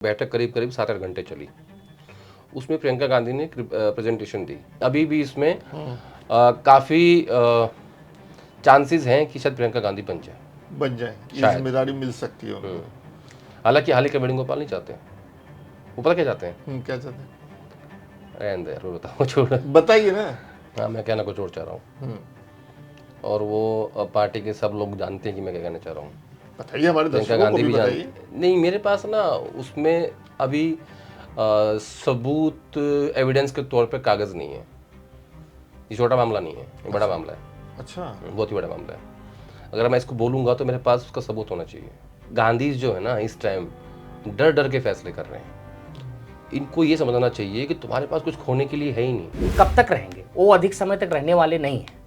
बैठक करीब करीब 7-8 घंटे चली। उसमें प्रियंका गांधी ने प्रेजेंटेशन दी। अभी भी इसमें काफ़ी चांसेस हैं कि शायद प्रियंका गांधी बन जाए, ये जिम्मेदारी मिल सकती है उनको। हालांकि हाल ही का वेणुगोपाल नहीं चाहते हैं। वो पता क्या चाहते हैं? क्या चाहते हैं? रहने दे यार, वो बताओ, छोड़, बताइए ना। हाँ, मैं कहना कुछ और चाह रहा हूँ और वो पार्टी के सब लोग जानते हैं कि मैं क्या कहना चाह रहा हूँ। बताइए, हमारे प्रियंका दर्शकों को गांधी भी भी बताइए। नहीं, मेरे पास ना उसमें अभी सबूत एविडेंस के तौर पे कागज नहीं है। ये छोटा मामला नहीं है, ये बड़ा मामला है। अच्छा, बहुत ही बड़ा मामला है। अगर मैं इसको बोलूंगा तो मेरे पास उसका सबूत होना चाहिए। गांधी जो है ना, इस टाइम डर डर के फैसले कर रहे हैं। इनको ये समझना चाहिए कि तुम्हारे पास कुछ खोने के लिए है ही नहीं। कब तक रहेंगे? वो अधिक समय तक रहने वाले नहीं हैं।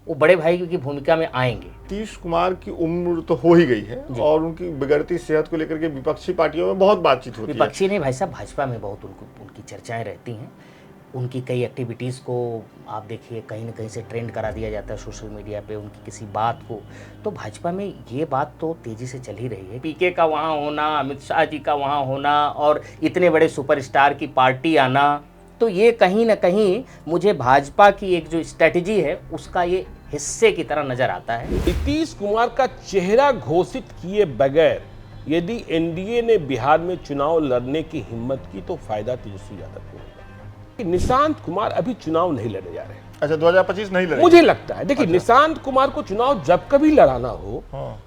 वो बड़े भाई की भूमिका में आएंगे। नीतीश कुमार की उम्र तो हो ही गई है और उनकी बिगड़ती सेहत को लेकर के विपक्षी पार्टियों में बहुत बातचीत होती है। विपक्षी नहीं भाई साहब, भाजपा में बहुत उनकी चर्चाएं रहती हैं। उनकी कई एक्टिविटीज़ को आप देखिए, कहीं ना कहीं से ट्रेंड करा दिया जाता है सोशल मीडिया पे, उनकी किसी बात को। तो भाजपा में ये बात तो तेज़ी से चल ही रही है। पीके का वहाँ होना, अमित शाह जी का वहाँ होना और इतने बड़े सुपरस्टार की पार्टी आना, तो ये कहीं ना कहीं मुझे भाजपा की एक जो स्ट्रेटजी है उसका ये हिस्से की तरह नजर आता है। नीतीश कुमार का चेहरा घोषित किए बगैर यदि एनडीए ने बिहार में चुनाव लड़ने की हिम्मत की तो फायदा तेजस्वी यादव को होगा। निशांत कुमार अभी चुनाव नहीं लड़ने जा रहे हैं। अच्छा, 2025 नहीं लड़ेंगे? मुझे लगता है, देखिए, निशांत कुमार को चुनाव जब कभी लड़ाना हो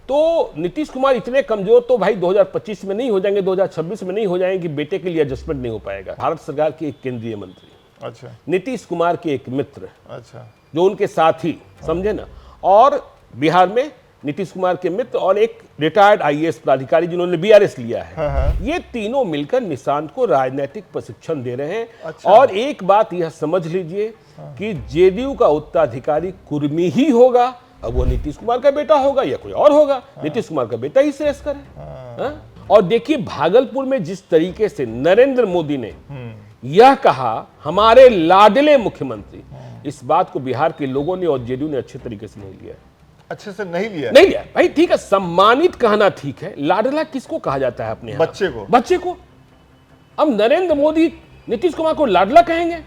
तो नीतीश कुमार इतने कमजोर तो भाई 2025 में नहीं हो जाएंगे, 2026 में नहीं हो जाएंगे कि बेटे के लिए एडजस्टमेंट नहीं हो पाएगा। भारत सरकार के एक केंद्रीय मंत्री, अच्छा, नीतीश कुमार के एक मित्र, अच्छा, जो उनके साथी, समझे ना, और बिहार में नीतीश कुमार के मित्र और एक रिटायर्ड आईएएस पदाधिकारी जिन्होंने बीआरएस लिया है, ये तीनों मिलकर निशांत को राजनीतिक प्रशिक्षण दे रहे हैं। अच्छा। और एक बात यह समझ लीजिए कि जेडीयू का उत्तराधिकारी कुर्मी ही होगा। अब वो नीतीश कुमार का बेटा होगा या कोई और होगा, नीतीश कुमार का बेटा ही श्रेष्ठ है। और देखिए, भागलपुर में जिस तरीके से नरेंद्र मोदी ने यह कहा, हमारे लाडले मुख्यमंत्री, इस बात को बिहार के लोगों ने और जेडीयू ने अच्छे तरीके से नहीं लिया। अच्छे से नहीं लिया भाई, ठीक है, सम्मानित कहना ठीक है, लाडला किसको कहा जाता है अपने यहाँ? बच्चे को। अब नरेंद्र मोदी नीतीश कुमार को लाडला कहेंगे?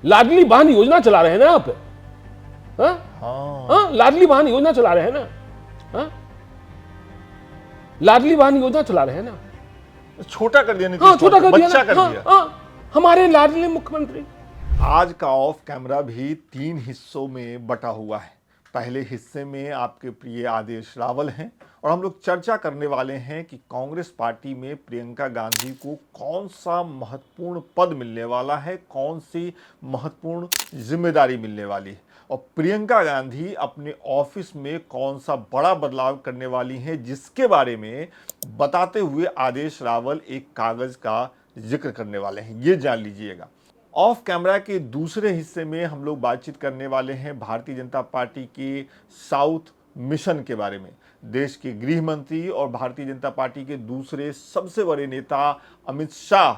लाडली बहन योजना चला रहे हैं ना आप? लाडली बहन योजना चला रहे हैं ना? लाडली बहन योजना चला रहे हैं ना? छोटा कर दिया नीतीश, छोटा कर दिया, बच्चा कर दिया। हमारे लाडले मुख्यमंत्री। आज का ऑफ कैमरा भी 3 हिस्सों में बटा हुआ है। पहले हिस्से में आपके प्रिय आदेश रावल हैं और हम लोग चर्चा करने वाले हैं कि कांग्रेस पार्टी में प्रियंका गांधी को कौन सा महत्वपूर्ण पद मिलने वाला है, कौन सी महत्वपूर्ण जिम्मेदारी मिलने वाली है और प्रियंका गांधी अपने ऑफिस में कौन सा बड़ा बदलाव करने वाली हैं, जिसके बारे में बताते हुए आदेश रावल एक कागज का जिक्र करने वाले हैं। ये जान लीजिएगा। ऑफ कैमरा के दूसरे हिस्से में हम लोग बातचीत करने वाले हैं भारतीय जनता पार्टी के साउथ मिशन के बारे में। देश के गृह मंत्री और भारतीय जनता पार्टी के दूसरे सबसे बड़े नेता अमित शाह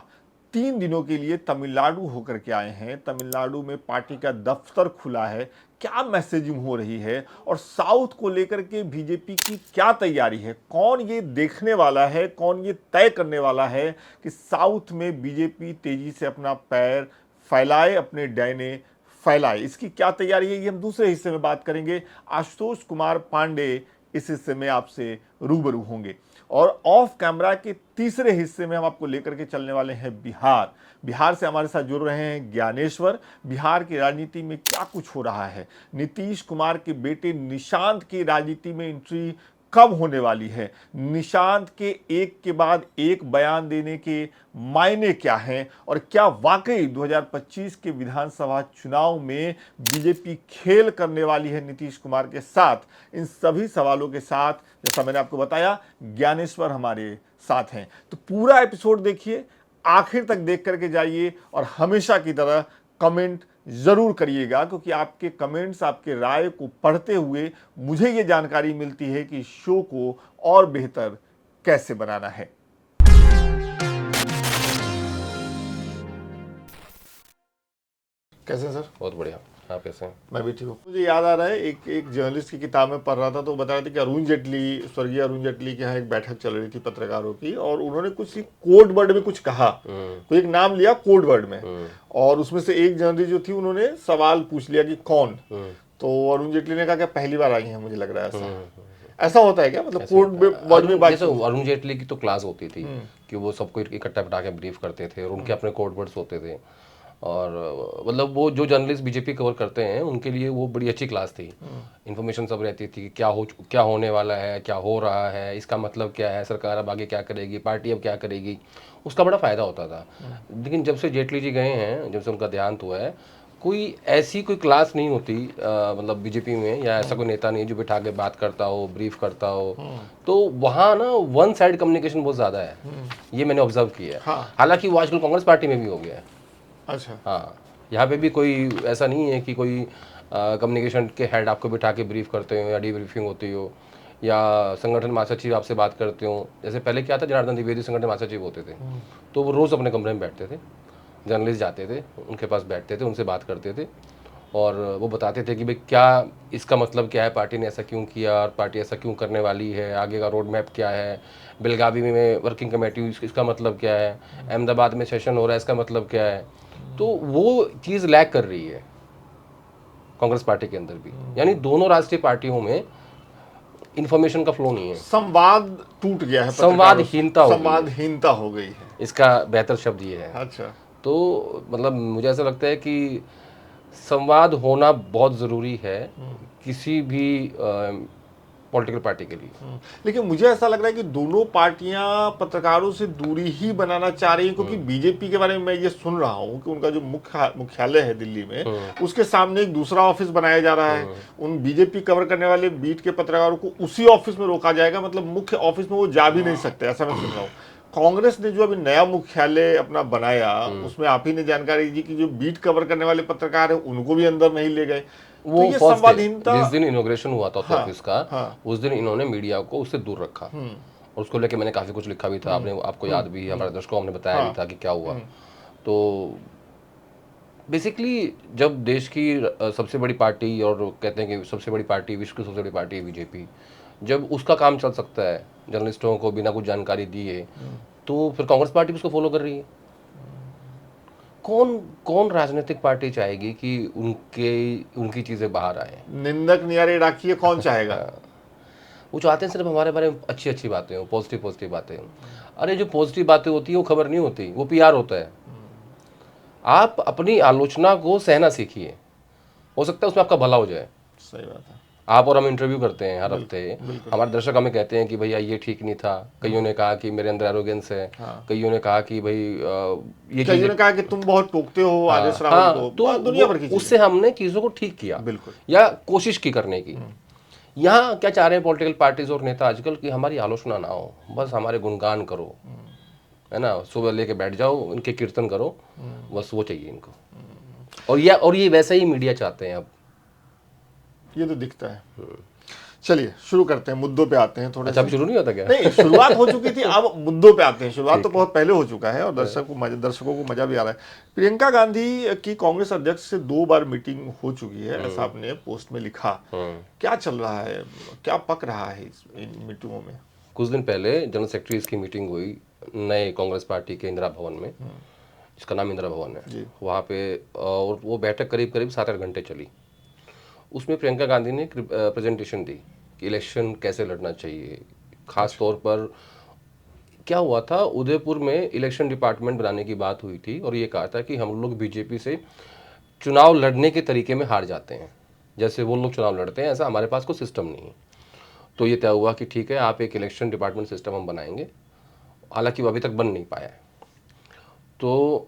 3 दिनों के लिए तमिलनाडु होकर के आए हैं। तमिलनाडु में पार्टी का दफ्तर खुला है। क्या मैसेजिंग हो रही है और साउथ को लेकर के बीजेपी की क्या तैयारी है? कौन ये देखने वाला है, कौन ये तय करने वाला है कि साउथ में बीजेपी तेजी से अपना पैर फैलाए, अपने डैने फैलाए? इसकी क्या तैयारी है, ये हम दूसरे हिस्से में बात करेंगे। आशुतोष कुमार पांडे इस हिस्से में आपसे रूबरू होंगे और ऑफ कैमरा के तीसरे हिस्से में हम आपको लेकर के चलने वाले हैं बिहार से हमारे साथ जुड़ रहे हैं ज्ञानेश्वर। बिहार की राजनीति में क्या कुछ हो रहा है, नीतीश कुमार के बेटे निशांत की राजनीति में एंट्री कब होने वाली है, निशांत के एक के बाद एक बयान देने के मायने क्या हैं और क्या वाकई 2025 के विधानसभा चुनाव में बीजेपी खेल करने वाली है नीतीश कुमार के साथ? इन सभी सवालों के साथ, जैसा मैंने आपको बताया, ज्ञानेश्वर हमारे साथ हैं। तो पूरा एपिसोड देखिए, आखिर तक देख करके जाइए और हमेशा की तरह कमेंट जरूर करिएगा, क्योंकि आपके कमेंट्स, आपके राय को पढ़ते हुए मुझे ये जानकारी मिलती है कि शो को और बेहतर कैसे बनाना है। कैसे सर? बहुत बढ़िया। आप कैसे हैं? मैं भी ठीक हूँ। मुझे याद आ रहा है एक जर्नलिस्ट की किताब में पढ़ रहा था, तो बता रहे थे कि अरुण जेटली, स्वर्गीय अरुण जेटली के यहाँ एक बैठक चल रही थी पत्रकारों की, और उन्होंने कुछ कोड वर्ड में कुछ कहा, तो एक नाम लिया कोड वर्ड में, और उसमें से एक जर्नलिस्ट जो थी उन्होंने सवाल पूछ लिया कि कौन, तो अरुण जेटली ने कहा कि पहली बार आई है, मुझे लग रहा है ऐसा होता है क्या, मतलब कोड वर्ड में बात? जैसे अरुण जेटली की तो क्लास होती थी कि वो सबको इकट्ठा बिठा के ब्रीफ करते थे और उनके अपने कोड वर्ड्स होते थे, और मतलब वो जो जर्नलिस्ट बीजेपी कवर करते हैं उनके लिए वो बड़ी अच्छी क्लास थी। इन्फॉर्मेशन सब रहती थी कि क्या होने वाला है, क्या हो रहा है, इसका मतलब क्या है, सरकार अब आगे क्या करेगी, पार्टी अब क्या करेगी, उसका बड़ा फ़ायदा होता था। लेकिन जब से जेटली जी गए हैं, जब से उनका देहांत हुआ है, कोई ऐसी कोई क्लास नहीं होती मतलब बीजेपी में, या ऐसा कोई नेता नहीं जो बिठा के बात करता हो, ब्रीफ करता हो। तो वहाँ ना वन साइड कम्युनिकेशन बहुत ज़्यादा है, ये मैंने ऑब्जर्व किया है। हाँ। हालांकि वो आजकल कांग्रेस पार्टी में भी हो गया है। अच्छा। हाँ, यहाँ पे भी कोई ऐसा नहीं है कि कोई कम्युनिकेशन के हेड आपको बिठा के ब्रीफ करते हो या डीब्रीफिंग होती हो, या संगठन महासचिव आपसे बात करते हो। जैसे पहले क्या था, जनार्दन द्विवेदी संगठन महासचिव होते थे, तो वो रोज़ अपने कमरे में बैठते थे, जर्नलिस्ट जाते थे उनके पास, बैठते थे, उनसे बात करते थे, और वो बताते थे कि भाई क्या इसका मतलब क्या है, पार्टी ने ऐसा क्यों किया, और पार्टी ऐसा क्यों करने वाली है, आगे का रोड मैप क्या है, बेलगावी में वर्किंग कमेटी इसका मतलब क्या है, अहमदाबाद में सेशन हो रहा है इसका मतलब क्या है। तो वो चीज़ लैक कर रही है कांग्रेस पार्टी के अंदर भी, यानी दोनों राष्ट्रीय पार्टियों में इंफॉर्मेशन का फ्लो नहीं है, संवाद टूट गया है, संवादहीनता हो गई है। संवादहीनता हो गई है, इसका बेहतर शब्द ये है। अच्छा। तो मतलब मुझे ऐसा लगता है कि संवाद होना बहुत ज़रूरी है किसी भी पॉलिटिकल पार्टी के लिए। लेकिन मुझे ऐसा लग रहा है कि दोनों पार्टियां पत्रकारों से दूरी ही बनाना चाह रही हैं, क्योंकि बीजेपी के बारे में मैं ये सुन रहा हूं कि उनका जो मुख्यालय है दिल्ली में, उसके सामने एक दूसरा ऑफिस बनाया जा रहा है। उन बीजेपी कवर करने वाले बीट के पत्रकारों को उसी ऑफिस में रोका जाएगा, मतलब मुख्य ऑफिस में वो जा भी नहीं सकते, ऐसा मैं सुन रहा हूँ। कांग्रेस ने जो अभी नया मुख्यालय अपना बनाया, उसमें आप ही ने जानकारी दी कि जो बीट कवर करने वाले पत्रकार हैं उनको भी अंदर नहीं ले गए। वो तो ये संवादहीनता, जिस दिन इनॉग्रेशन हुआ था ऑफिस का, हाँ। उस दिन इन्होंने मीडिया को उससे दूर रखा, और उसको लेके मैंने काफ़ी कुछ लिखा भी था, आपको याद भी है, हमारे दर्शकों को हमने बताया भी था कि क्या हुआ। तो बेसिकली जब देश की सबसे बड़ी पार्टी, और कहते हैं कि सबसे बड़ी पार्टी, विश्व की सबसे बड़ी पार्टी है बीजेपी, जब उसका काम चल सकता है जर्नलिस्टों को बिना कुछ जानकारी दिए, तो फिर कांग्रेस पार्टी उसको फॉलो कर रही है। कौन राजनीतिक पार्टी चाहेगी कि उनकी चीज़ें बाहर आए? निंदक नियारे डाकिए कौन चाहेगा? वो चाहते हैं सिर्फ हमारे बारे में अच्छी बातें हो, पॉजिटिव बातें हो। अरे जो पॉजिटिव बातें होती है वो खबर नहीं होती, वो पीआर होता है। आप अपनी आलोचना को सहना सीखिए, हो सकता है उसमें आपका भला हो जाए। सही बात है। आप और हम इंटरव्यू करते हैं हर हफ्ते, हमारे दर्शक हमें कहते हैं कि भैया ये ठीक नहीं था, कईयों ने कहा कि मेरे अंदर एरोगेंस है, कईयों ने कहा कि भाई ये कईयों ने कहा कि तुम बहुत टोकते हो आदेश रावल को, तो दुनिया भर की चीजें। उससे हमने चीज़ों को ठीक किया, बिल्कुल, या कोशिश की करने की। यहाँ क्या चाह रहे हैं पॉलिटिकल पार्टीज और नेता आजकल कि हमारी आलोचना ना हो, बस हमारे गुणगान करो, है ना, सुबह लेके बैठ जाओ, इनके कीर्तन करो, बस वो चाहिए इनको। और ये वैसा ही मीडिया चाहते हैं अब, ये तो दिखता है। चलिए शुरू करते हैं, मुद्दों पे आते हैं थोड़े। अच्छा, अभी शुरू नहीं होता क्या? नहीं, शुरुआत हो चुकी थी, अब मुद्दों पे आते हैं। शुरुआत तो बहुत पहले हो चुका है और दर्शकों को मजा भी आ रहा है। प्रियंका गांधी की कांग्रेस अध्यक्ष से 2 बार मीटिंग हो चुकी है, ऐसा आपने पोस्ट में लिखा। क्या चल रहा है, क्या पक रहा है इन मीटिंगों में? कुछ दिन पहले जनरल सेक्रेटरीज की मीटिंग हुई नए कांग्रेस पार्टी के इंदिरा भवन में, जिसका नाम इंदिरा भवन है, वहाँ पे, और वो बैठक करीब 7-8 घंटे चली। उसमें प्रियंका गांधी ने प्रेजेंटेशन दी कि इलेक्शन कैसे लड़ना चाहिए। खास तौर पर क्या हुआ था, उदयपुर में इलेक्शन डिपार्टमेंट बनाने की बात हुई थी, और ये कहा था कि हम लोग बीजेपी से चुनाव लड़ने के तरीके में हार जाते हैं, जैसे वो लोग चुनाव लड़ते हैं ऐसा हमारे पास कोई सिस्टम नहीं है। तो ये तय हुआ कि ठीक है, आप एक इलेक्शन डिपार्टमेंट सिस्टम हम बनाएंगे, हालांकि वो अभी तक बन नहीं पाया है। तो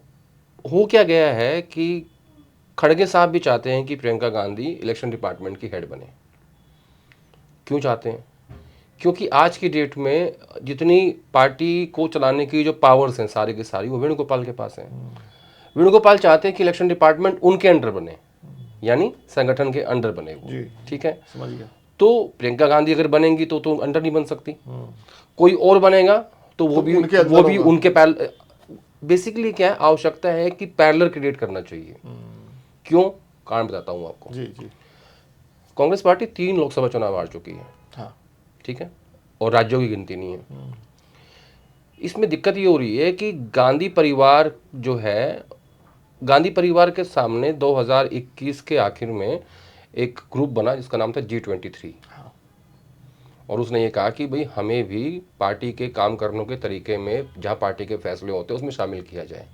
हो क्या गया है कि खड़गे साहब भी चाहते हैं कि प्रियंका गांधी इलेक्शन डिपार्टमेंट की हेड बने। क्यों चाहते हैं? क्योंकि आज की डेट में जितनी पार्टी को चलाने की जो पावर्स हैं सारी की सारी वो वेणुगोपाल के पास हैं। वेणुगोपाल चाहते हैं कि इलेक्शन डिपार्टमेंट उनके अंडर बने, यानी संगठन के अंडर बने वो, ठीक है, समझ गया। तो प्रियंका गांधी अगर बनेंगी तो अंडर नहीं बन सकती, कोई और बनेगा तो वो भी उनके बेसिकली क्या है, आवश्यकता है कि पैरेलल क्रिएट करना चाहिए। क्यों? कारण बताता हूँ आपको। जी जी। कांग्रेस पार्टी 3 लोकसभा चुनाव हार चुकी है, हाँ। ठीक है, और राज्यों की गिनती नहीं है। इसमें दिक्कत ये हो रही है कि गांधी परिवार जो है, गांधी परिवार के सामने 2021 के आखिर में एक ग्रुप बना जिसका नाम था G23, और उसने ये कहा कि भाई हमें भी पार्टी के काम करने के तरीके में, जहाँ पार्टी के फैसले होते हैं उसमें शामिल किया जाए।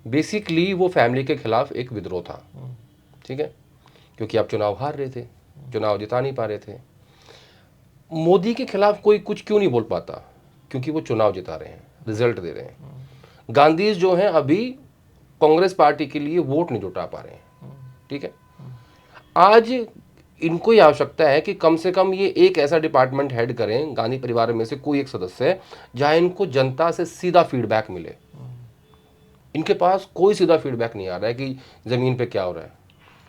बेसिकली वो फैमिली के खिलाफ एक विद्रोह था, ठीक है, क्योंकि आप चुनाव हार रहे थे, चुनाव जिता नहीं पा रहे थे। मोदी के खिलाफ कोई कुछ क्यों नहीं बोल पाता? क्योंकि वो चुनाव जिता रहे हैं, रिजल्ट दे रहे हैं। गांधी जो हैं अभी कांग्रेस पार्टी के लिए वोट नहीं जुटा पा रहे हैं, ठीक है। आज इनको ये आवश्यकता है कि कम से कम ये एक ऐसा डिपार्टमेंट हेड करें, गांधी परिवार में से कोई एक सदस्य है, जहां इनको जनता से सीधा फीडबैक मिले। इनके पास कोई सीधा फीडबैक नहीं आ रहा है कि ज़मीन पे क्या हो रहा है।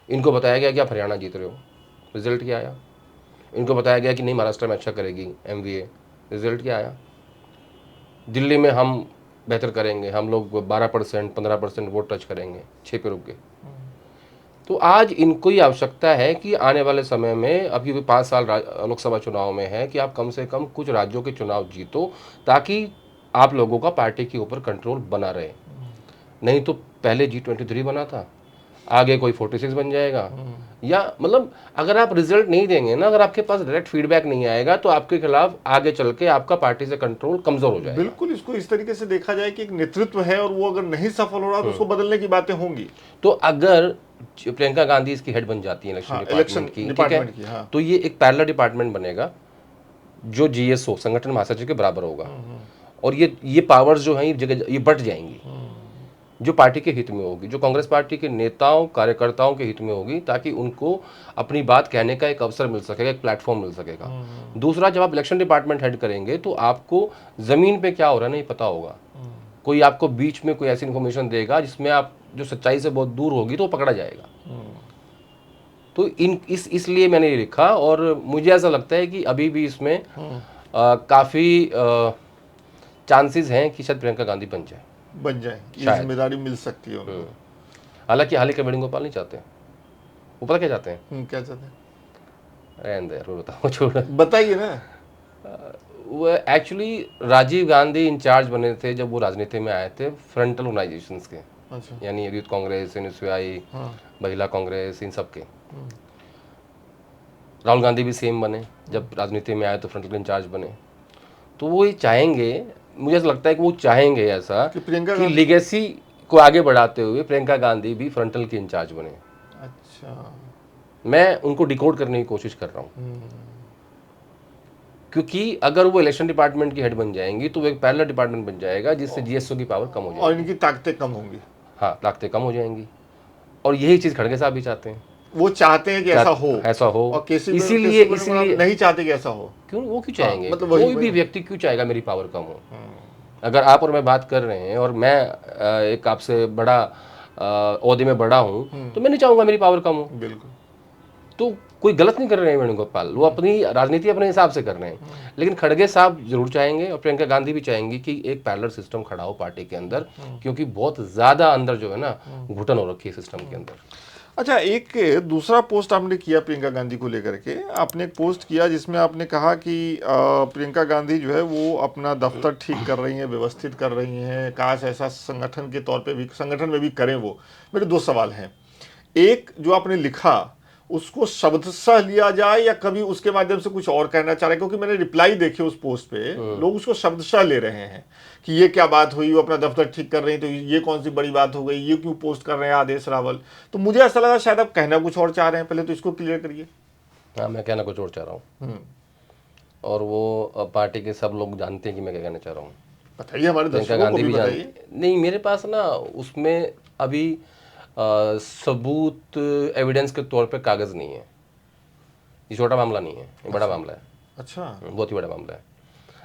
इनको बताया गया कि आप हरियाणा जीत रहे हो, रिजल्ट क्या आया? इनको बताया गया कि नहीं महाराष्ट्र में अच्छा करेगी MVA, रिजल्ट क्या आया? दिल्ली में हम बेहतर करेंगे, हम लोग 12% 15% वोट टच करेंगे, 6 पे रुक गए। तो आज इनको ही आवश्यकता है कि आने वाले समय में, अभी भी 5 साल लोकसभा चुनाव में है, कि आप कम से कम कुछ राज्यों के चुनाव जीतो, ताकि आप लोगों का पार्टी के ऊपर कंट्रोल बना रहे। नहीं तो पहले G23 बना था, आगे कोई 46 बन जाएगा। या मतलब अगर आप रिजल्ट नहीं देंगे ना, अगर आपके पास डायरेक्ट फीडबैक नहीं आएगा, तो आपके खिलाफ आगे चल के आपका पार्टी से कंट्रोल कमजोर हो जाएगा। बिल्कुल, इसको इस तरीके से देखा जाए कि एक नेतृत्व है और वो अगर नहीं सफल हो रहा तो उसको बदलने की बातें होंगी। तो अगर प्रियंका गांधी इसकी हेड बन जाती है इलेक्शन हाँ, डिपार्टमेंट की, ठीक डिपार्टमेंट की, है, हाँ। तो ये एक पैरेलल डिपार्टमेंट बनेगा जो GSO संगठन महासचिव के बराबर होगा, और ये पावर्स जो हैं ये जगह ये बट जाएंगी, जो पार्टी के हित में होगी, जो कांग्रेस पार्टी के नेताओं कार्यकर्ताओं के हित में होगी, ताकि उनको अपनी बात कहने का एक अवसर मिल सकेगा, एक प्लेटफॉर्म मिल सकेगा। दूसरा, जब आप इलेक्शन डिपार्टमेंट हेड करेंगे तो आपको जमीन पे क्या हो रहा है नहीं पता होगा। कोई आपको बीच में कोई ऐसी इन्फॉर्मेशन देगा जिसमें आप जो सच्चाई से बहुत दूर होगी तो वो पकड़ा जाएगा। तो इसलिए मैंने ये लिखा, और मुझे ऐसा लगता है कि अभी भी इसमें काफ़ी चांसेस हैं कि शायद प्रियंका गांधी बन जाए, ये शायद। जिम्मेदारी मिल सकती है उनको। हालांकि हालिका वेणुगोपाल नहीं चाहते, वो पता क्या चाहते हैं? क्या चाहते हैं? रहने दे यार, वो बताओ, छोड़। बताइए ना। वो एक्चुअली राजीव गांधी इंचार्ज बने थे जब वो राजनीति में आए थे, फ्रंटल ऑर्गेनाइजेशंस के, अच्छा। यानी यूथ कांग्रेस, NSY, महिला कांग्रेस, इन सब के। राहुल गांधी भी सेम बने, जब राजनीति में आए तो फ्रंटल इंचार्ज बने। तो वो ये चाहेंगे, मुझे ऐसा लगता है कि वो चाहेंगे ऐसा कि प्रियंका कि लीगेसी को आगे बढ़ाते हुए प्रियंका गांधी भी फ्रंटल की इंचार्ज बने। अच्छा। मैं उनको डिकोड करने की कोशिश कर रहा हूँ, क्योंकि अगर वो इलेक्शन डिपार्टमेंट की हेड बन जाएंगी तो वो एक पैरेलल डिपार्टमेंट बन जाएगा, जिससे GSO की पावर कम हो और जाएगी इनकी ताकतें कम होंगी। हाँ, ताकतें कम हो जाएंगी, और यही चीज़ खड़गे साहब भी चाहते हैं। वो चाहते हैं कि ऐसा हो, और इसीलिए इसीलिए नहीं चाहते कि ऐसा हो। क्यों, वो क्यों चाहेंगे? मतलब कोई भी व्यक्ति क्यों चाहेगा मेरी पावर कम हो? अगर आप और मैं बात कर रहे हैं और मैं एक आपसे बड़ा ओहदे में बड़ा हूँ, तो मैं नहीं चाहूंगा मेरी पावर कम हो। बिल्कुल। तो कोई गलत नहीं कर रहे हैं वेणुगोपाल, वो अपनी राजनीति अपने हिसाब से कर रहे हैं। लेकिन खड़गे साहब जरूर चाहेंगे, और प्रियंका गांधी भी चाहेंगी कि एक पैरेलल सिस्टम खड़ा हो पार्टी के अंदर, क्योंकि बहुत ज्यादा अंदर जो है ना घुटन हो रखी है सिस्टम के अंदर। अच्छा, एक दूसरा पोस्ट आपने किया प्रियंका गांधी को लेकर के। आपने एक पोस्ट किया जिसमें आपने कहा कि प्रियंका गांधी जो है वो अपना दफ्तर ठीक कर रही हैं, व्यवस्थित कर रही हैं, काश ऐसा संगठन के तौर पे भी, संगठन में भी करें वो। मेरे 2 सवाल हैं। एक, जो आपने लिखा उसको शब्दशः लिया जाए या कभी उसके माध्यम से कुछ और कहना चाह रहे हैं? क्योंकि मैंने रिप्लाई देखे उस पोस्ट पे, लोग उसको शब्दशः ले रहे हैं कि ये क्या बात हुई, वो अपना दफ्तर ठीक कर रही हैं तो ये कौन सी बड़ी बात हो गई, ये क्यों पोस्ट कर रहे हैं आदेश रावल। तो मुझे ऐसा लगा शायद आप कहना कुछ और चाह रहे हैं, पहले तो इसको क्लियर करिए। हाँ, मैं कहना कुछ और चाह रहा हूँ, और वो पार्टी के सब लोग जानते हैं कि मैं क्या कहना चाह रहा हूँ। बताइए, हमारे प्रियंका दर्शकों को गांधी भी भी बताइए। नहीं, मेरे पास ना उसमें अभी सबूत एविडेंस के तौर पे कागज नहीं है। ये छोटा मामला नहीं है, ये बड़ा मामला है। अच्छा। बहुत ही बड़ा मामला है।